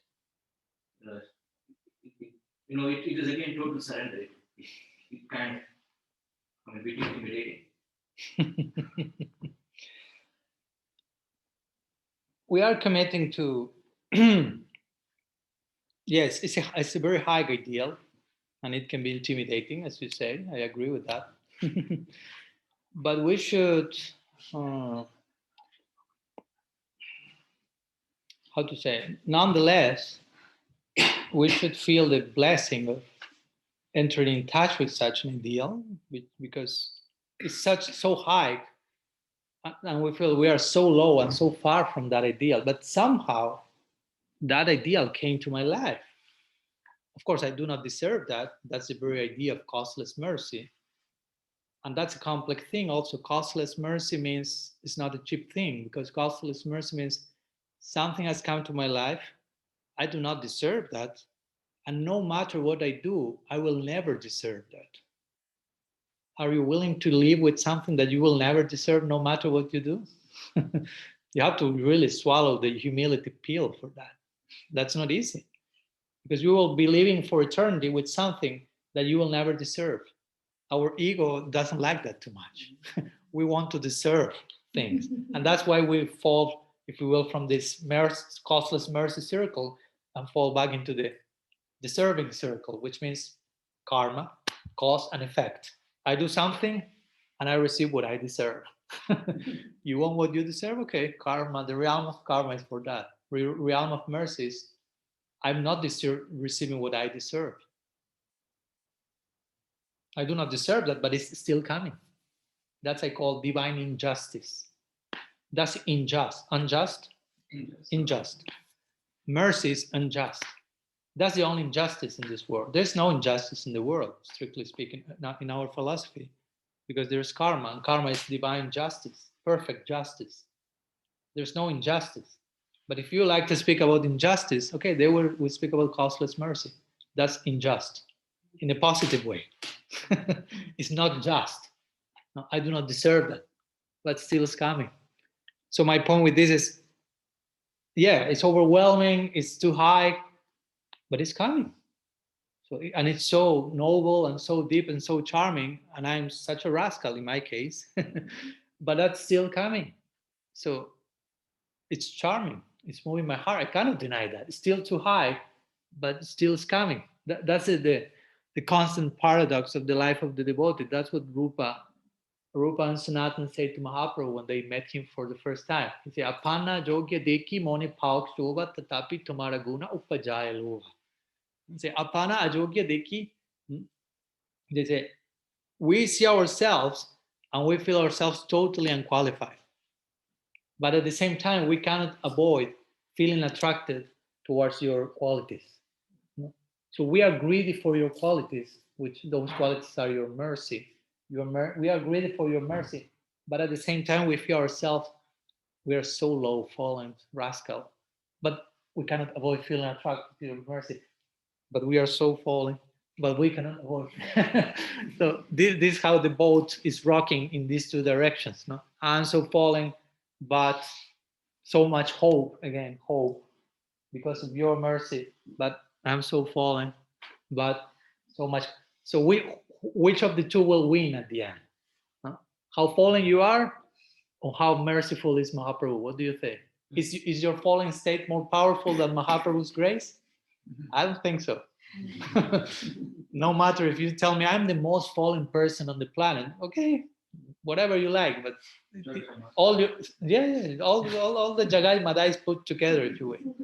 it is again total surrender. It can't. I mean, be intimidating. We are committing to, yes, it's a very high ideal, and it can be intimidating, as you say. I agree with that. But we should, how to say, nonetheless, we should feel the blessing of entering in touch with such an ideal, because it's so high, and we feel we are so low and so far from that ideal, but somehow that ideal came to my life. Of course, I do not deserve that. That's the very idea of costless mercy. And that's a complex thing. Also, costless mercy means it's not a cheap thing, because costless mercy means something has come to my life. I do not deserve that. And no matter what I do, I will never deserve that. Are you willing to live with something that you will never deserve no matter what you do? You have to really swallow the humility pill for that. That's not easy, because you will be living for eternity with something that you will never deserve. Our ego doesn't like that too much. We want to deserve things. And that's why we fall, if you will, from this costless mercy circle and fall back into the deserving circle, which means karma, cause and effect. I do something and I receive what I deserve. You want what you deserve? Okay, karma, the realm of karma is for that. Realm of mercy is I'm not receiving what I deserve. I do not deserve that, but it's still coming. That's I call divine injustice. That's unjust. Unjust. Mercy is unjust. That's the only injustice in this world. There's no injustice in the world, strictly speaking, not in our philosophy, because there's karma, and karma is divine justice, perfect justice. There's no injustice. But if you like to speak about injustice, okay, we speak about costless mercy. That's unjust in a positive way. It's not just. No, I do not deserve that, but still it's coming. So my point with this is, yeah, it's overwhelming, it's too high, but it's coming. So, and it's so noble and so deep and so charming, and I'm such a rascal in my case, but that's still coming. So it's charming. It's moving my heart. I cannot deny that. It's still too high, but still it's coming. That's the constant paradox of the life of the devotee. That's what Rupa and Sanatan said to Mahaprabhu when they met him for the first time. He said, Apana jogya deki mone pauk shova tatapi tumara guna upajaya lova. He said, Apana ajogya deki. They say, we see ourselves and we feel ourselves totally unqualified. But at the same time, we cannot avoid feeling attracted towards your qualities. So we are greedy for your qualities, which those qualities are your mercy. We are greedy for your mercy, but at the same time, we feel ourselves, we are so low, fallen, rascal. But we cannot avoid feeling attracted to your mercy, but we are so falling, but we cannot avoid. So this is how the boat is rocking in these two directions. No, I'm so falling, but so much hope, again, hope because of your mercy, but I'm so falling, but so much. So which of the two will win at the end? Huh? How fallen you are, or how merciful is Mahaprabhu? What do you think? Is your fallen state more powerful than Mahaprabhu's grace? I don't think so. No matter if you tell me I'm the most fallen person on the planet, okay, whatever you like, but all the all the Jagai Madais put together, if you will.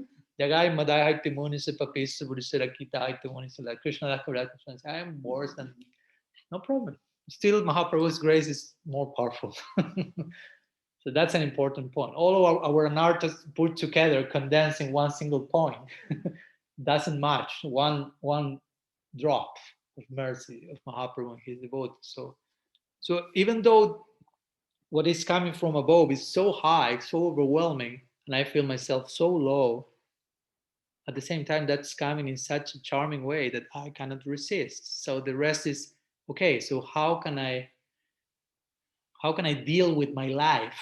Jagai Madai Haiti Muni se Papisa Buddhisa Rakita Haiti Muni se Krishna Rakarata. I am worse than no problem. Still, Mahaprabhu's grace is more powerful. So that's an important point. All of our anarthas put together, condensed in one single point, doesn't match one drop of mercy of Mahaprabhu and his devotees. So even though what is coming from above is so high, so overwhelming, and I feel myself so low, at the same time that's coming in such a charming way that I cannot resist. So the rest is okay. So how can I deal with my life,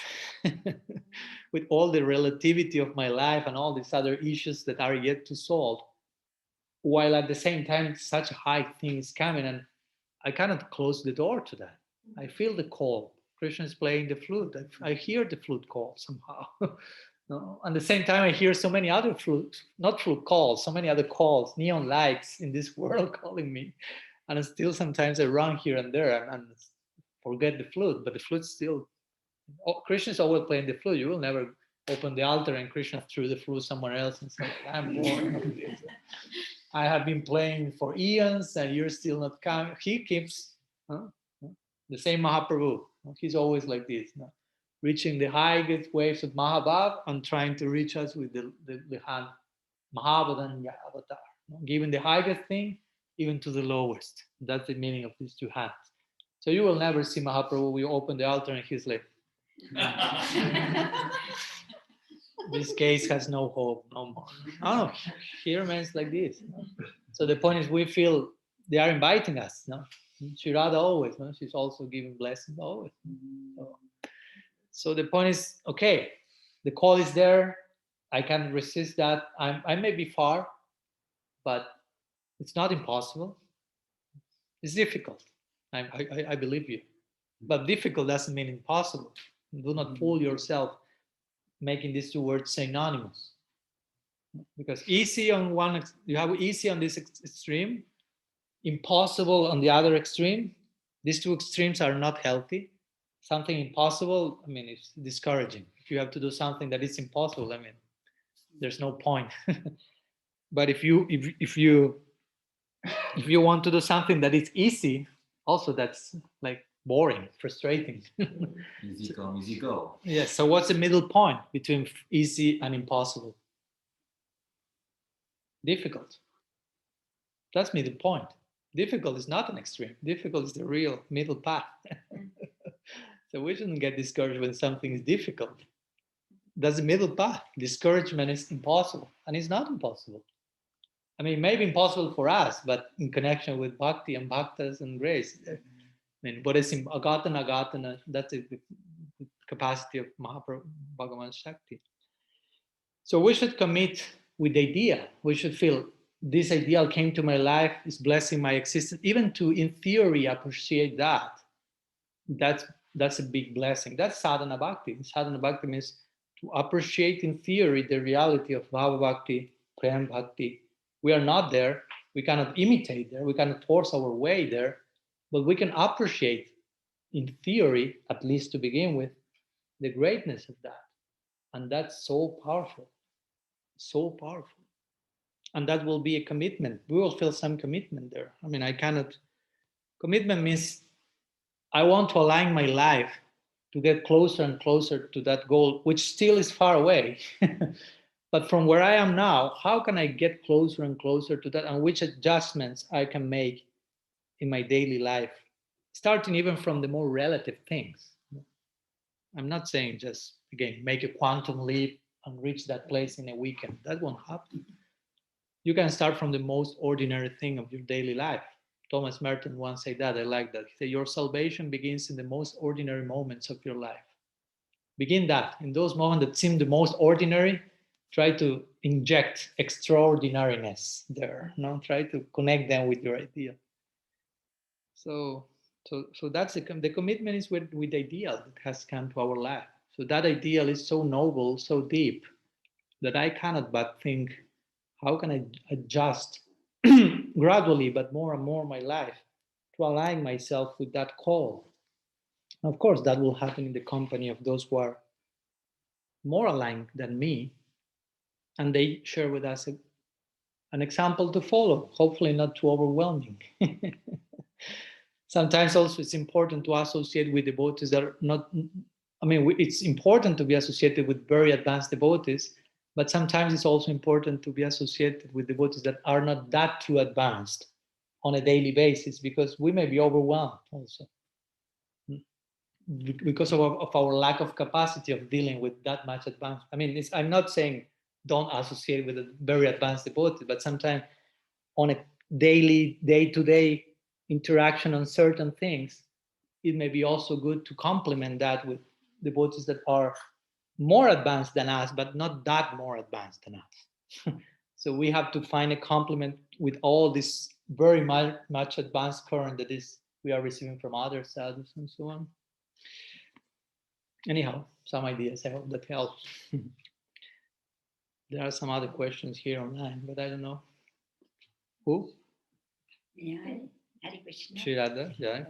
with all the relativity of my life and all these other issues that are yet to solve, while at the same time such a high thing is coming and I cannot close the door to that. I feel the call. Krishna is playing the flute. I hear the flute call somehow. No? At the same time, I hear so many other not flute calls, so many other calls, neon lights in this world calling me. And still sometimes I run here and there and forget the flute, but the flute still, Krishna is always playing the flute. You will never open the altar and Krishna threw the flute somewhere else and said, I'm bored of this. I have been playing for eons and you're still not coming. He keeps, the same Mahaprabhu. He's always like this, reaching the highest waves of Mahabhav and trying to reach us with the hand. Mahabhadanya avatar. Giving the highest thing even to the lowest. That's the meaning of these two hands. So you will never see Mahaprabhu. We open the altar and he's like, this case has no hope, no more. No, he remains like this. So the point is we feel they are inviting us. No? Shri Radha always, no? She's also giving blessings always. So the point is, okay, the call is there. I can resist that. I may be far, but it's not impossible. It's difficult. I believe you. But difficult doesn't mean impossible. Do not fool yourself making these two words synonymous. Because easy on one, you have easy on this extreme, impossible on the other extreme. These two extremes are not healthy. Something impossible, I mean, it's discouraging. If you have to do something that is impossible, I mean, there's no point. But if you want to do something that is easy, also that's like boring, frustrating. Easy come, easy go. Yes. So what's the middle point between easy and impossible? Difficult. That's middle point. Difficult is not an extreme. Difficult is the real middle path. So we shouldn't get discouraged when something is difficult. That's the middle path. Discouragement is impossible, and it's not impossible. I mean, it may be impossible for us, but in connection with bhakti and bhaktas and grace, I mean, what is agatana, that's the capacity of Mahaprabhu, Bhagavan Shakti. So we should commit with the idea. We should feel this ideal came to my life, is blessing my existence. Even to, in theory, appreciate that. That's a big blessing. That's sadhana bhakti. Sadhana bhakti means to appreciate in theory the reality of bhava bhakti, prem bhakti. We are not there. We cannot imitate there. We cannot force our way there. But we can appreciate in theory, at least to begin with, the greatness of that. And that's so powerful. So powerful. And that will be a commitment. We will feel some commitment there. I mean, commitment means I want to align my life to get closer and closer to that goal, which still is far away. But from where I am now, how can I get closer and closer to that, and which adjustments I can make in my daily life, starting even from the more relative things. I'm not saying just, again, make a quantum leap and reach that place in a weekend. That won't happen. You can start from the most ordinary thing of your daily life. Thomas Merton once said that. I like that. He said, your salvation begins in the most ordinary moments of your life. Begin that. In those moments that seem the most ordinary, try to inject extraordinariness there. No? Try to connect them with your idea. So that's the commitment is with the ideal that has come to our life. So that ideal is so noble, so deep, that I cannot but think, how can I adjust gradually, but more and more my life to align myself with that call? Of course, that will happen in the company of those who are more aligned than me, and they share with us an example to follow, hopefully not too overwhelming. Sometimes also it's important to associate with devotees that are not, it's important to be associated with very advanced devotees, but sometimes it's also important to be associated with devotees that are not that too advanced on a daily basis, because we may be overwhelmed also because of our lack of capacity of dealing with that much advanced. I'm not saying don't associate with a very advanced devotee, but sometimes on a daily, day-to-day interaction on certain things, it may be also good to complement that with devotees that are more advanced than us, but not that more advanced than us. So we have to find a complement with all this very much advanced current that is we are receiving from other sadhus and so on. Anyhow, some ideas. I hope that helps. There are some other questions here online, but I don't know. Who? Yeah, Hare Krishna. Shirada, yeah.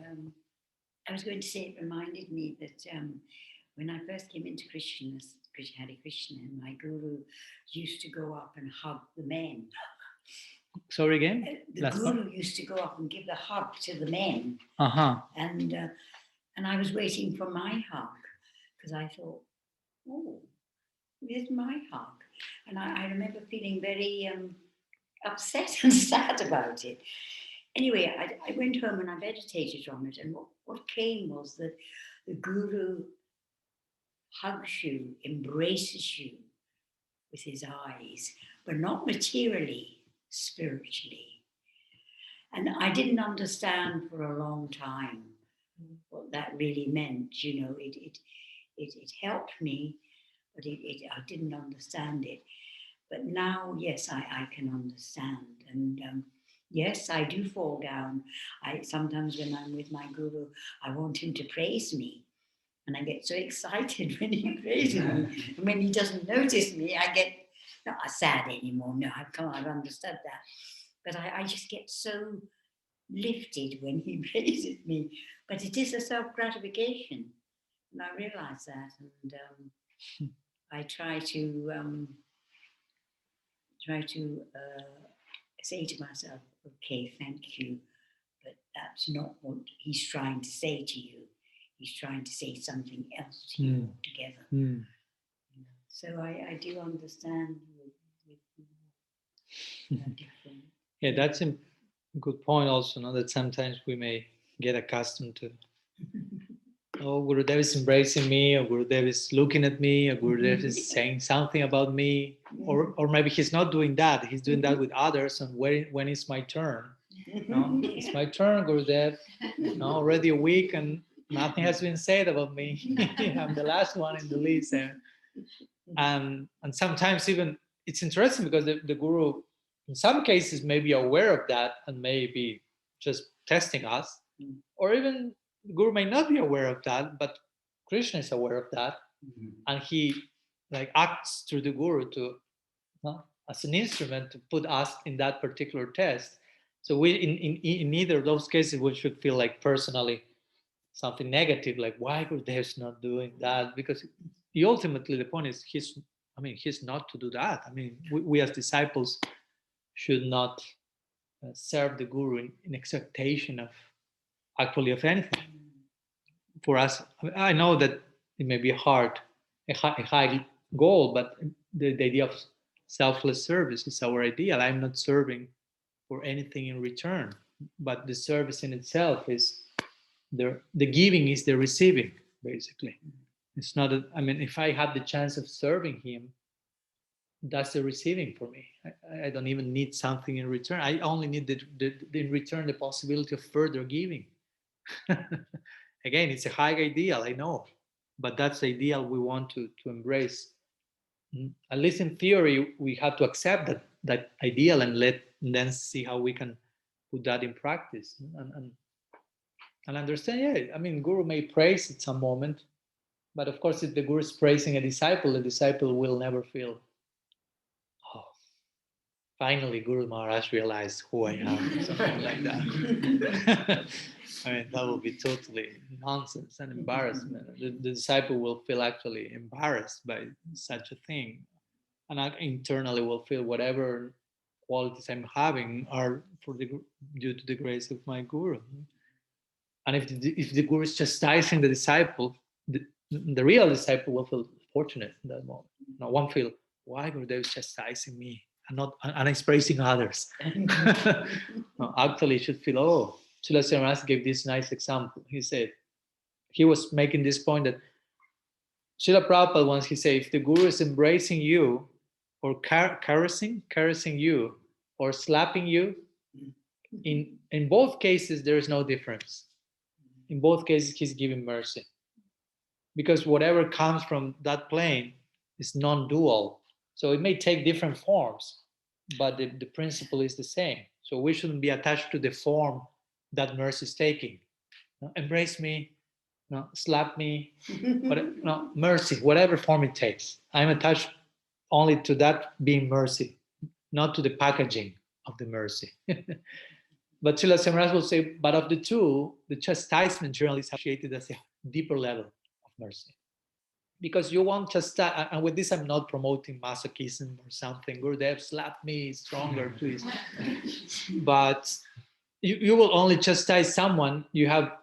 I was going to say it reminded me that when I first came into Hare Krishna, my guru used to go up and hug the men. Sorry again? The guru used to go up and give the hug to the men. Uh-huh. And I was waiting for my hug because I thought, oh, where's my hug? And I remember feeling very upset and sad about it. Anyway, I went home and I meditated on it, and what came was that the guru hugs you, embraces you with his eyes, but not materially, spiritually. And I didn't understand for a long time what that really meant. You know, it helped me, but I didn't understand it. But now, yes, I can understand. And yes, I do fall down. Sometimes when I'm with my guru, I want him to praise me. And I get so excited when he praises me. And when he doesn't notice me, I get not sad anymore. No, I've understood that. But I just get so lifted when he praises me. But it is a self-gratification. And I realize that. And I try to say to myself, okay, thank you, but that's not what he's trying to say to you. He's trying to say something else to you altogether. So I do understand with different. Yeah, that's a good point also, no? That sometimes we may get accustomed to, oh, Gurudev is embracing me, or Gurudev is looking at me, or Gurudev is saying something about me, or maybe he's not doing that. He's doing that with others, and when is my turn? No, it's my turn, Gurudev. No, already a week and nothing has been said about me. I'm the last one in the list. And sometimes even it's interesting because the Guru, in some cases, may be aware of that and may be just testing us, or even the Guru may not be aware of that, but Krishna is aware of that, and he acts through the Guru to as an instrument to put us in that particular test. So we in either of those cases we should feel like personally something negative, like why Gurudev's not doing that, because ultimately the point is he's not to do that. We as disciples should not serve the Guru in expectation of anything. For us, I know that it may be hard, a high goal, but the idea of selfless service is our ideal. I'm not serving for anything in return, but the service in itself is the giving is the receiving, basically. It's not if I have the chance of serving him, that's the receiving for me. I don't even need something in return. I only need in return the possibility of further giving. Again, it's a high ideal, I know, but that's the ideal we want to embrace. At least in theory, we have to accept that ideal and then see how we can put that in practice and understand. Yeah, I mean, Guru may praise at some moment, but of course, if the Guru is praising a disciple, the disciple will never feel, oh, finally Guru Maharaj realized who I am, or something like that. I mean, that will be totally nonsense and embarrassment. The disciple will feel actually embarrassed by such a thing. And I internally will feel whatever qualities I'm having are due to the grace of my Guru. And if the Guru is chastising the disciple, the real disciple will feel fortunate in that moment. No one feel, why Gurudev is chastising me and he's praising others. No, actually, you should feel, oh, Srila Srivaras gave this nice example. He said, he was making this point that Srila Prabhupada once he said, if the Guru is embracing you or caressing you or slapping you, in both cases, there is no difference. In both cases, he's giving mercy. Because whatever comes from that plane is non-dual. So it may take different forms, but the principle is the same. So we shouldn't be attached to the form that mercy is taking. No, embrace me, no, slap me, but no, mercy, whatever form it takes. I'm attached only to that being mercy, not to the packaging of the mercy. But Srila Samaras will say, but of the two, the chastisement generally is appreciated as a deeper level of mercy. Because you want chastise, and with this I'm not promoting masochism or something. Gurudev, slap me stronger, please. But you will only chastise someone you have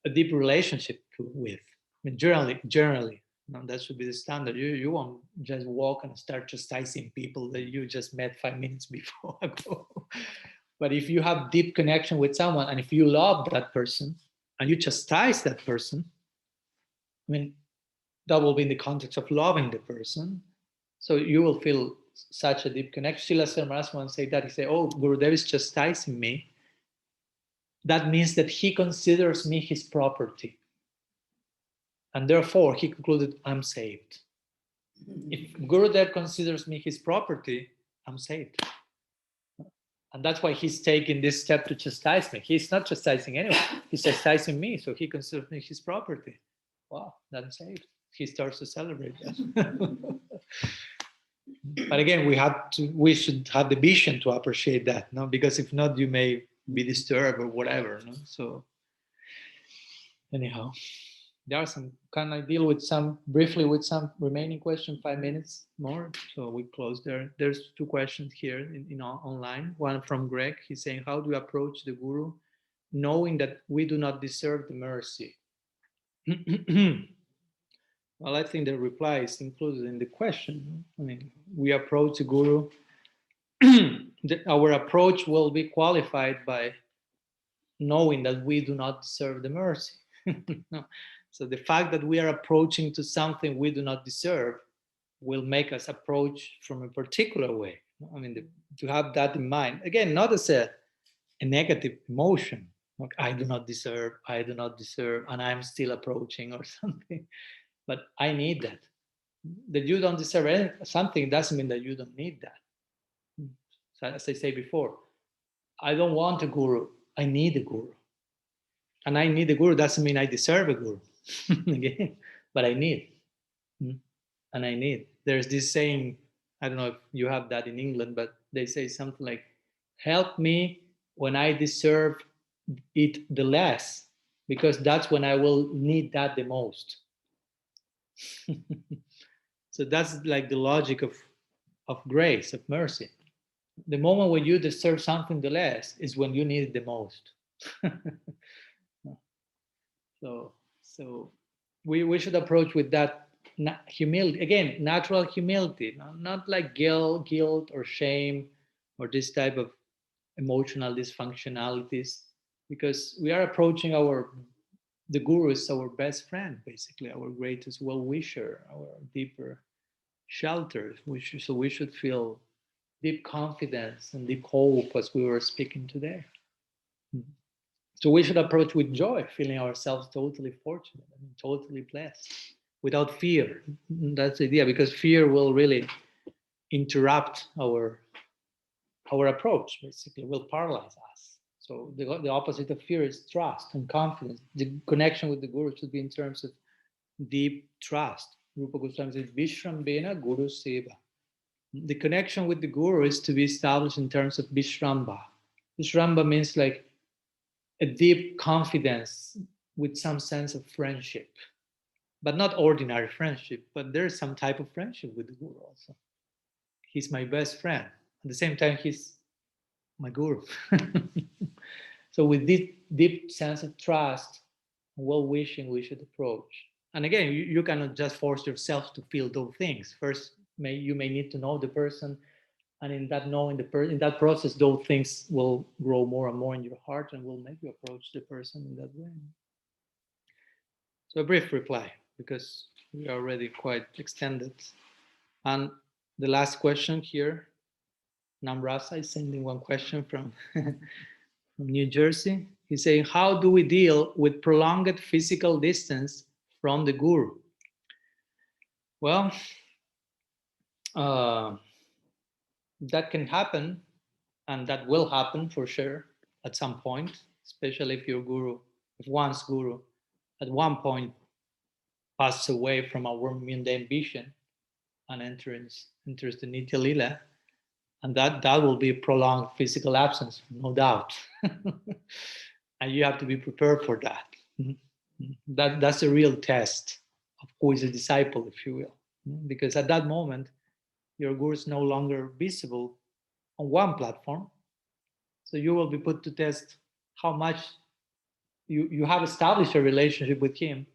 a deep relationship with. I mean, generally, that should be the standard. You won't just walk and start chastising people that you just met 5 minutes before ago. But if you have deep connection with someone, and if you love that person, and you chastise that person, I mean, that will be in the context of loving the person. So you will feel such a deep connection. Srila Srivaras once said that. He said, oh, Gurudev is chastising me. That means that he considers me his property. And therefore, he concluded, I'm saved. If Gurudev considers me his property, I'm saved. And that's why he's taking this step to chastise me. He's not chastising anyone. He's chastising me, so he considers me his property. Wow, that's saved. He starts to celebrate that. But again, we should have the vision to appreciate that, no? Because if not, you may be disturbed or whatever. No? So anyhow, there are some. Can I deal with briefly with some remaining questions? 5 minutes more, so we close there. There's 2 questions here in online. One from Greg. He's saying, how do we approach the Guru, knowing that we do not deserve the mercy? Well, I think the reply is included in the question. I mean, we approach the Guru. Our approach will be qualified by knowing that we do not deserve the mercy. No. So the fact that we are approaching to something we do not deserve will make us approach from a particular way. I mean, to have that in mind. Again, not as a negative emotion, like I do not deserve, and I'm still approaching or something. But I need that. That you don't deserve something doesn't mean that you don't need that. So as I said before, I don't want a Guru, I need a Guru. And I need a Guru doesn't mean I deserve a Guru. Again, but I need. And I need. There's this saying, I don't know if you have that in England, but they say something like, help me when I deserve it the less, because that's when I will need that the most. So that's like the logic of grace, of mercy. The moment when you deserve something the less is when you need it the most. So we should approach with that humility. Again, natural humility, not like guilt or shame or this type of emotional dysfunctionalities, because we are approaching the Guru is our best friend, basically, our greatest well-wisher, our deeper sheltered. So we should feel deep confidence and deep hope, as we were speaking today. So we should approach with joy, feeling ourselves totally fortunate, totally blessed, without fear. That's the idea, because fear will really interrupt our approach, basically, will paralyze us. So the opposite of fear is trust and confidence. The connection with the Guru should be in terms of deep trust. Rupa Goswami says, Vishrambena Guru Seva. The connection with the Guru is to be established in terms of Vishramba. Vishramba means like a deep confidence with some sense of friendship, but not ordinary friendship, but there's some type of friendship with the Guru also. He's my best friend. At the same time, he's my Guru. So with this deep sense of trust and well-wishing, we should approach. And again, you cannot just force yourself to feel those things. First, you may need to know the person, and in that knowing in that process, those things will grow more and more in your heart and will make you approach the person in that way. So a brief reply, because we are already quite extended. And the last question here, Namrasa is sending one question from New Jersey. He's saying, how do we deal with prolonged physical distance from the Guru? Well, that can happen, and that will happen for sure at some point, especially if one's Guru at one point passes away from our mundane vision and enters the Nitya Lila, and that will be a prolonged physical absence, no doubt. And you have to be prepared for that. That's a real test of who is a disciple, if you will. Because at that moment, your Guru is no longer visible on one platform. So you will be put to test how much you have established a relationship with him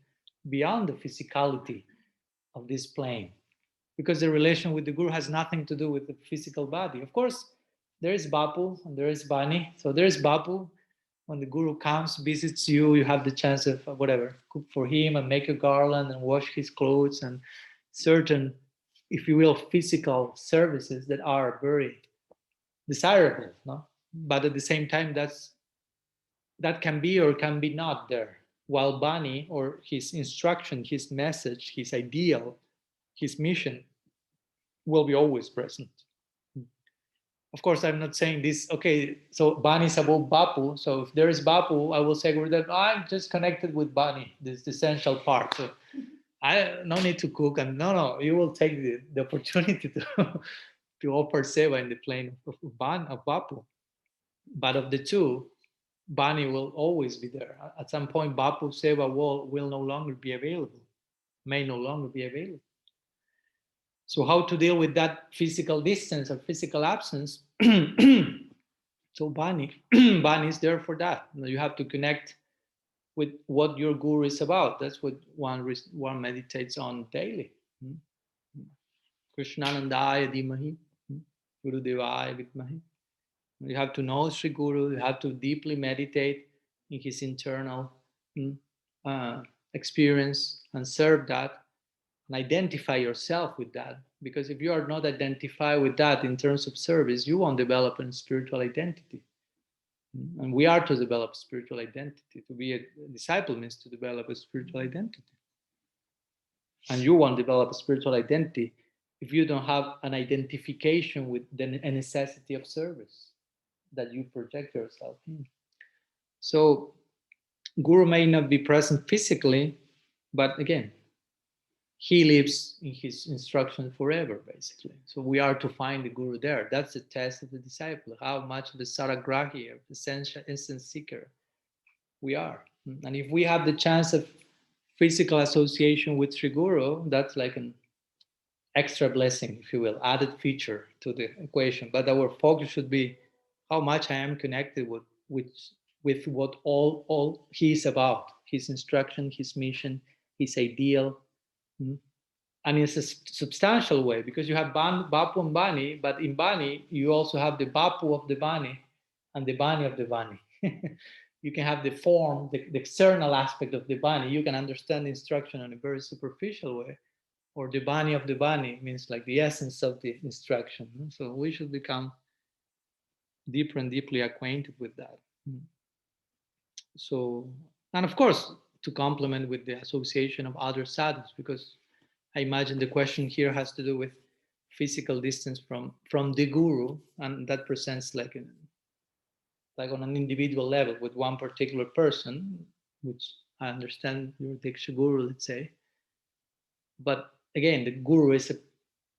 beyond the physicality of this plane. Because the relation with the Guru has nothing to do with the physical body. Of course, there is Bapu and there is Bani. So there is Bapu. When the Guru comes, visits you, you have the chance of whatever, cook for him and make a garland and wash his clothes and certain, if you will, physical services that are very desirable, no? But at the same time, that can be or can be not there. While Bani, or his instruction, his message, his ideal, his mission, will be always present. Of course, I'm not saying this, okay, so Bani is above Bapu. So if there is Bapu, I will say, Gurudev, I'm just connected with Bani, this is the essential part. So I no need to cook. And no, you will take the opportunity to offer seva in the plane of Bapu. But of the two, Bani will always be there. At some point, Bapu seva will no longer be available, may no longer be available. So how to deal with that physical distance or physical absence? So Bani is there for that. You have to connect with what your Guru is about. That's what one meditates on daily. Krishnanandaya Dimahi, Gurudevaya Vidmahi. You have to know Sri Guru. You have to deeply meditate in his internal experience and serve that and identify yourself with that. Because if you are not identified with that in terms of service, you won't develop a spiritual identity. And we are to develop spiritual identity. To be a disciple means to develop a spiritual identity. And you won't develop a spiritual identity if you don't have an identification with a necessity of service that you project yourself in. So Guru may not be present physically, but again, he lives in his instruction forever, basically. So we are to find the Guru there. That's the test of the disciple, how much of the Saragrahi, of the instant seeker we are. And if we have the chance of physical association with Sri Guru, that's like an extra blessing, if you will, added feature to the equation. But our focus should be how much I am connected with what all he is about, his instruction, his mission, his ideal. And it's a substantial way, because you have Bapu and Bani, but in Bani, you also have the Bapu of the Bani and the Bani of the Bani. You can have the form, the external aspect of the Bani. You can understand the instruction in a very superficial way, or the bani of the bani means like the essence of the instruction. So we should become deeper and deeply acquainted with that. So, and of course, to complement with the association of other sadhus, because I imagine the question here has to do with physical distance from the guru, and that presents like on an individual level with one particular person, which I understand your Diksha guru, let's say. But again, the guru is an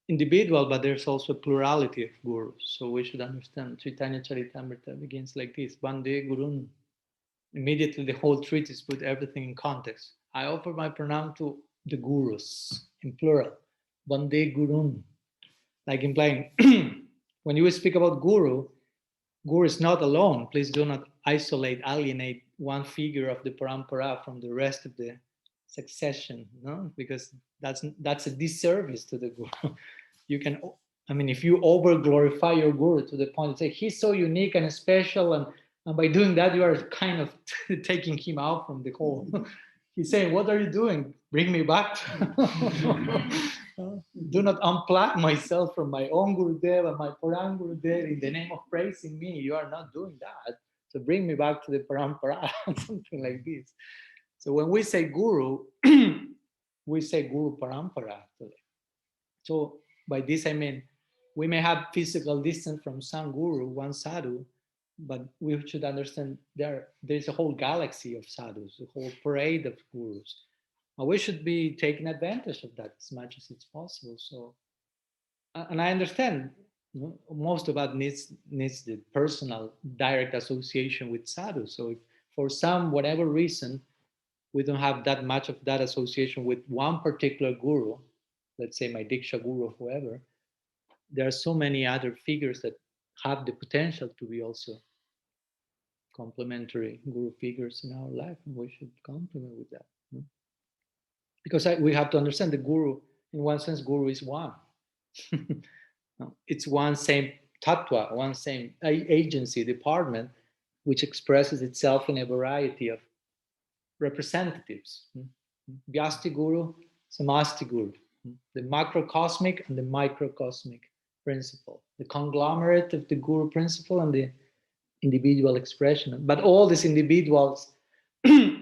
individual, but there's also a plurality of gurus. So we should understand Chaitanya Charitamrita begins like this: Vande Gurun. Immediately the whole treatise put everything in context. I offer my pranam to the gurus, in plural. Vande Gurun. Like implying, when you speak about guru is not alone. Please do not alienate one figure of the parampara from the rest of the succession, no? Because that's a disservice to the guru. You can, I mean, if you over glorify your guru to the point to say he's so unique and special, and by doing that you are kind of taking him out from the whole. He's saying, what are you doing? Bring me back. Do not unplug myself from my own Gurudev and my Param Gurudev in the name of praising me. You are not doing that. So bring me back to the Parampara, something like this. So when we say Guru, we say Guru Parampara. So by this I mean, we may have physical distance from some Guru, one sadhu, but we should understand there's a whole galaxy of sadhus, a whole parade of gurus. And we should be taking advantage of that as much as it's possible. So, and I understand, you know, most of us needs the personal, direct association with sadhus. So if for some whatever reason we don't have that much of that association with one particular guru, let's say my Diksha guru or whoever, there are so many other figures that have the potential to be also complementary guru figures in our life, and we should complement with that. Because we have to understand the guru, in one sense, guru is one. It's one same tattva, one same agency, department, which expresses itself in a variety of representatives. Vyasti guru, samasti guru, the macrocosmic and the microcosmic principle, the conglomerate of the guru principle and the individual expression. But all these individuals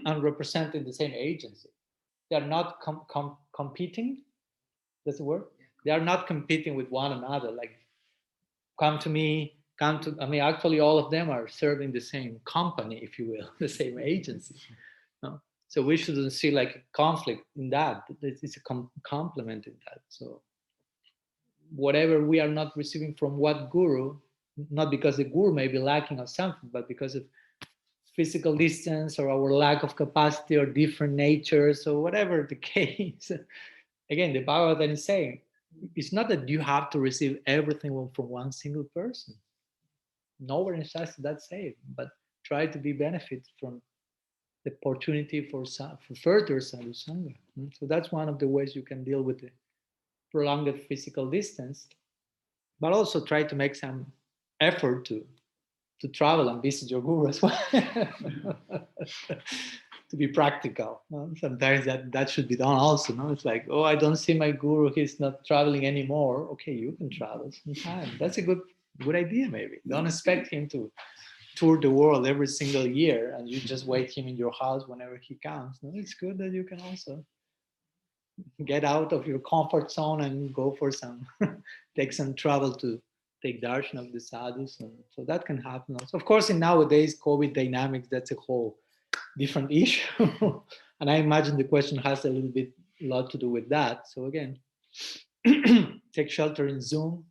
are representing the same agency. They are not competing. That's the word. They are not competing with one another. Like, come to me, come to. I mean, actually, all of them are serving the same company, if you will, the same agency. No? So we shouldn't see like a conflict in that. It's a complement in that. So whatever we are not receiving from what guru, not because the guru may be lacking or something, but because of physical distance or our lack of capacity or different natures or whatever the case. Again, the Bhagavatam is saying, it's not that you have to receive everything from one single person. Nowhere in Shastra that's said, but try to be benefited from the opportunity for further sadhu sangha. So that's one of the ways you can deal with the prolonged physical distance, but also try to make some effort to travel and visit your guru as well. To be practical. Sometimes that should be done also. No? It's like, oh, I don't see my guru, he's not traveling anymore. Okay, you can travel sometime. That's a good idea, maybe. Don't expect him to tour the world every single year and you just wait him in your house whenever he comes. No, it's good that you can also get out of your comfort zone and go for take some travel to take darshan of the sadhus. And so that can happen also. Of course, in nowadays COVID dynamics, that's a whole different issue. And I imagine the question has a lot to do with that. So again, take shelter in Zoom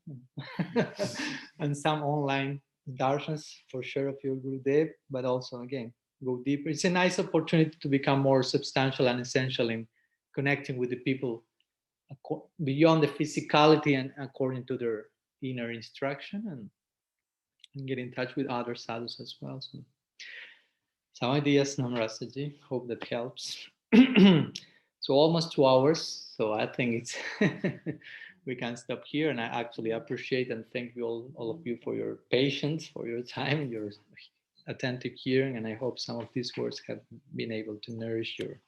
and some online darshans for sure of your Gurudev, but also again, go deeper. It's a nice opportunity to become more substantial and essential in connecting with the people beyond the physicality and according to their inner instruction, and get in touch with other sadhus as well. So, some ideas, Namrasaji. Hope that helps. So almost 2 hours. So I think it's we can stop here. And I actually appreciate and thank you all of you for your patience, for your time, your attentive hearing. And I hope some of these words have been able to nourish your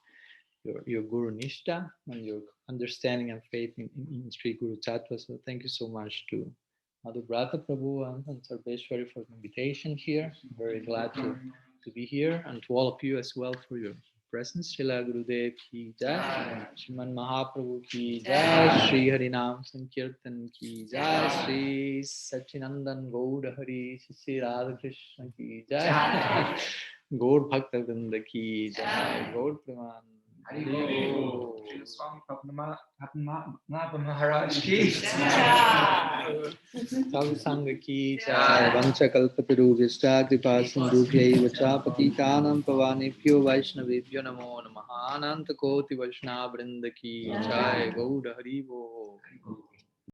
your Guru Nishta and your understanding and faith in Sri Guru-tattva. So thank you so much to Madhubrata Prabhu and Sarveshwari for the invitation here. I'm very glad to be here, and to all of you as well for your presence. Srila Gurudev ki jai, Shriman Mahaprabhu ki jai, Shri Harinam Sankirtan ki jai, Shri Sachinandan Gaur Hari, Shri Radha Krishna ki jai, Gaur Bhakta Vrinda ki jai, Gaur Praman. Swami Padmanabha Maharaj ki Sadhu Sangha ki jai, Vancha Kalpataru Vishta Kripa Sindhubhyai Vacha Patitanam Pavanebhyo Vaishnavebhyo Namo Namaha Ananta Koti Vaishnava Vrinda ki jai, Gaur Hari Bo.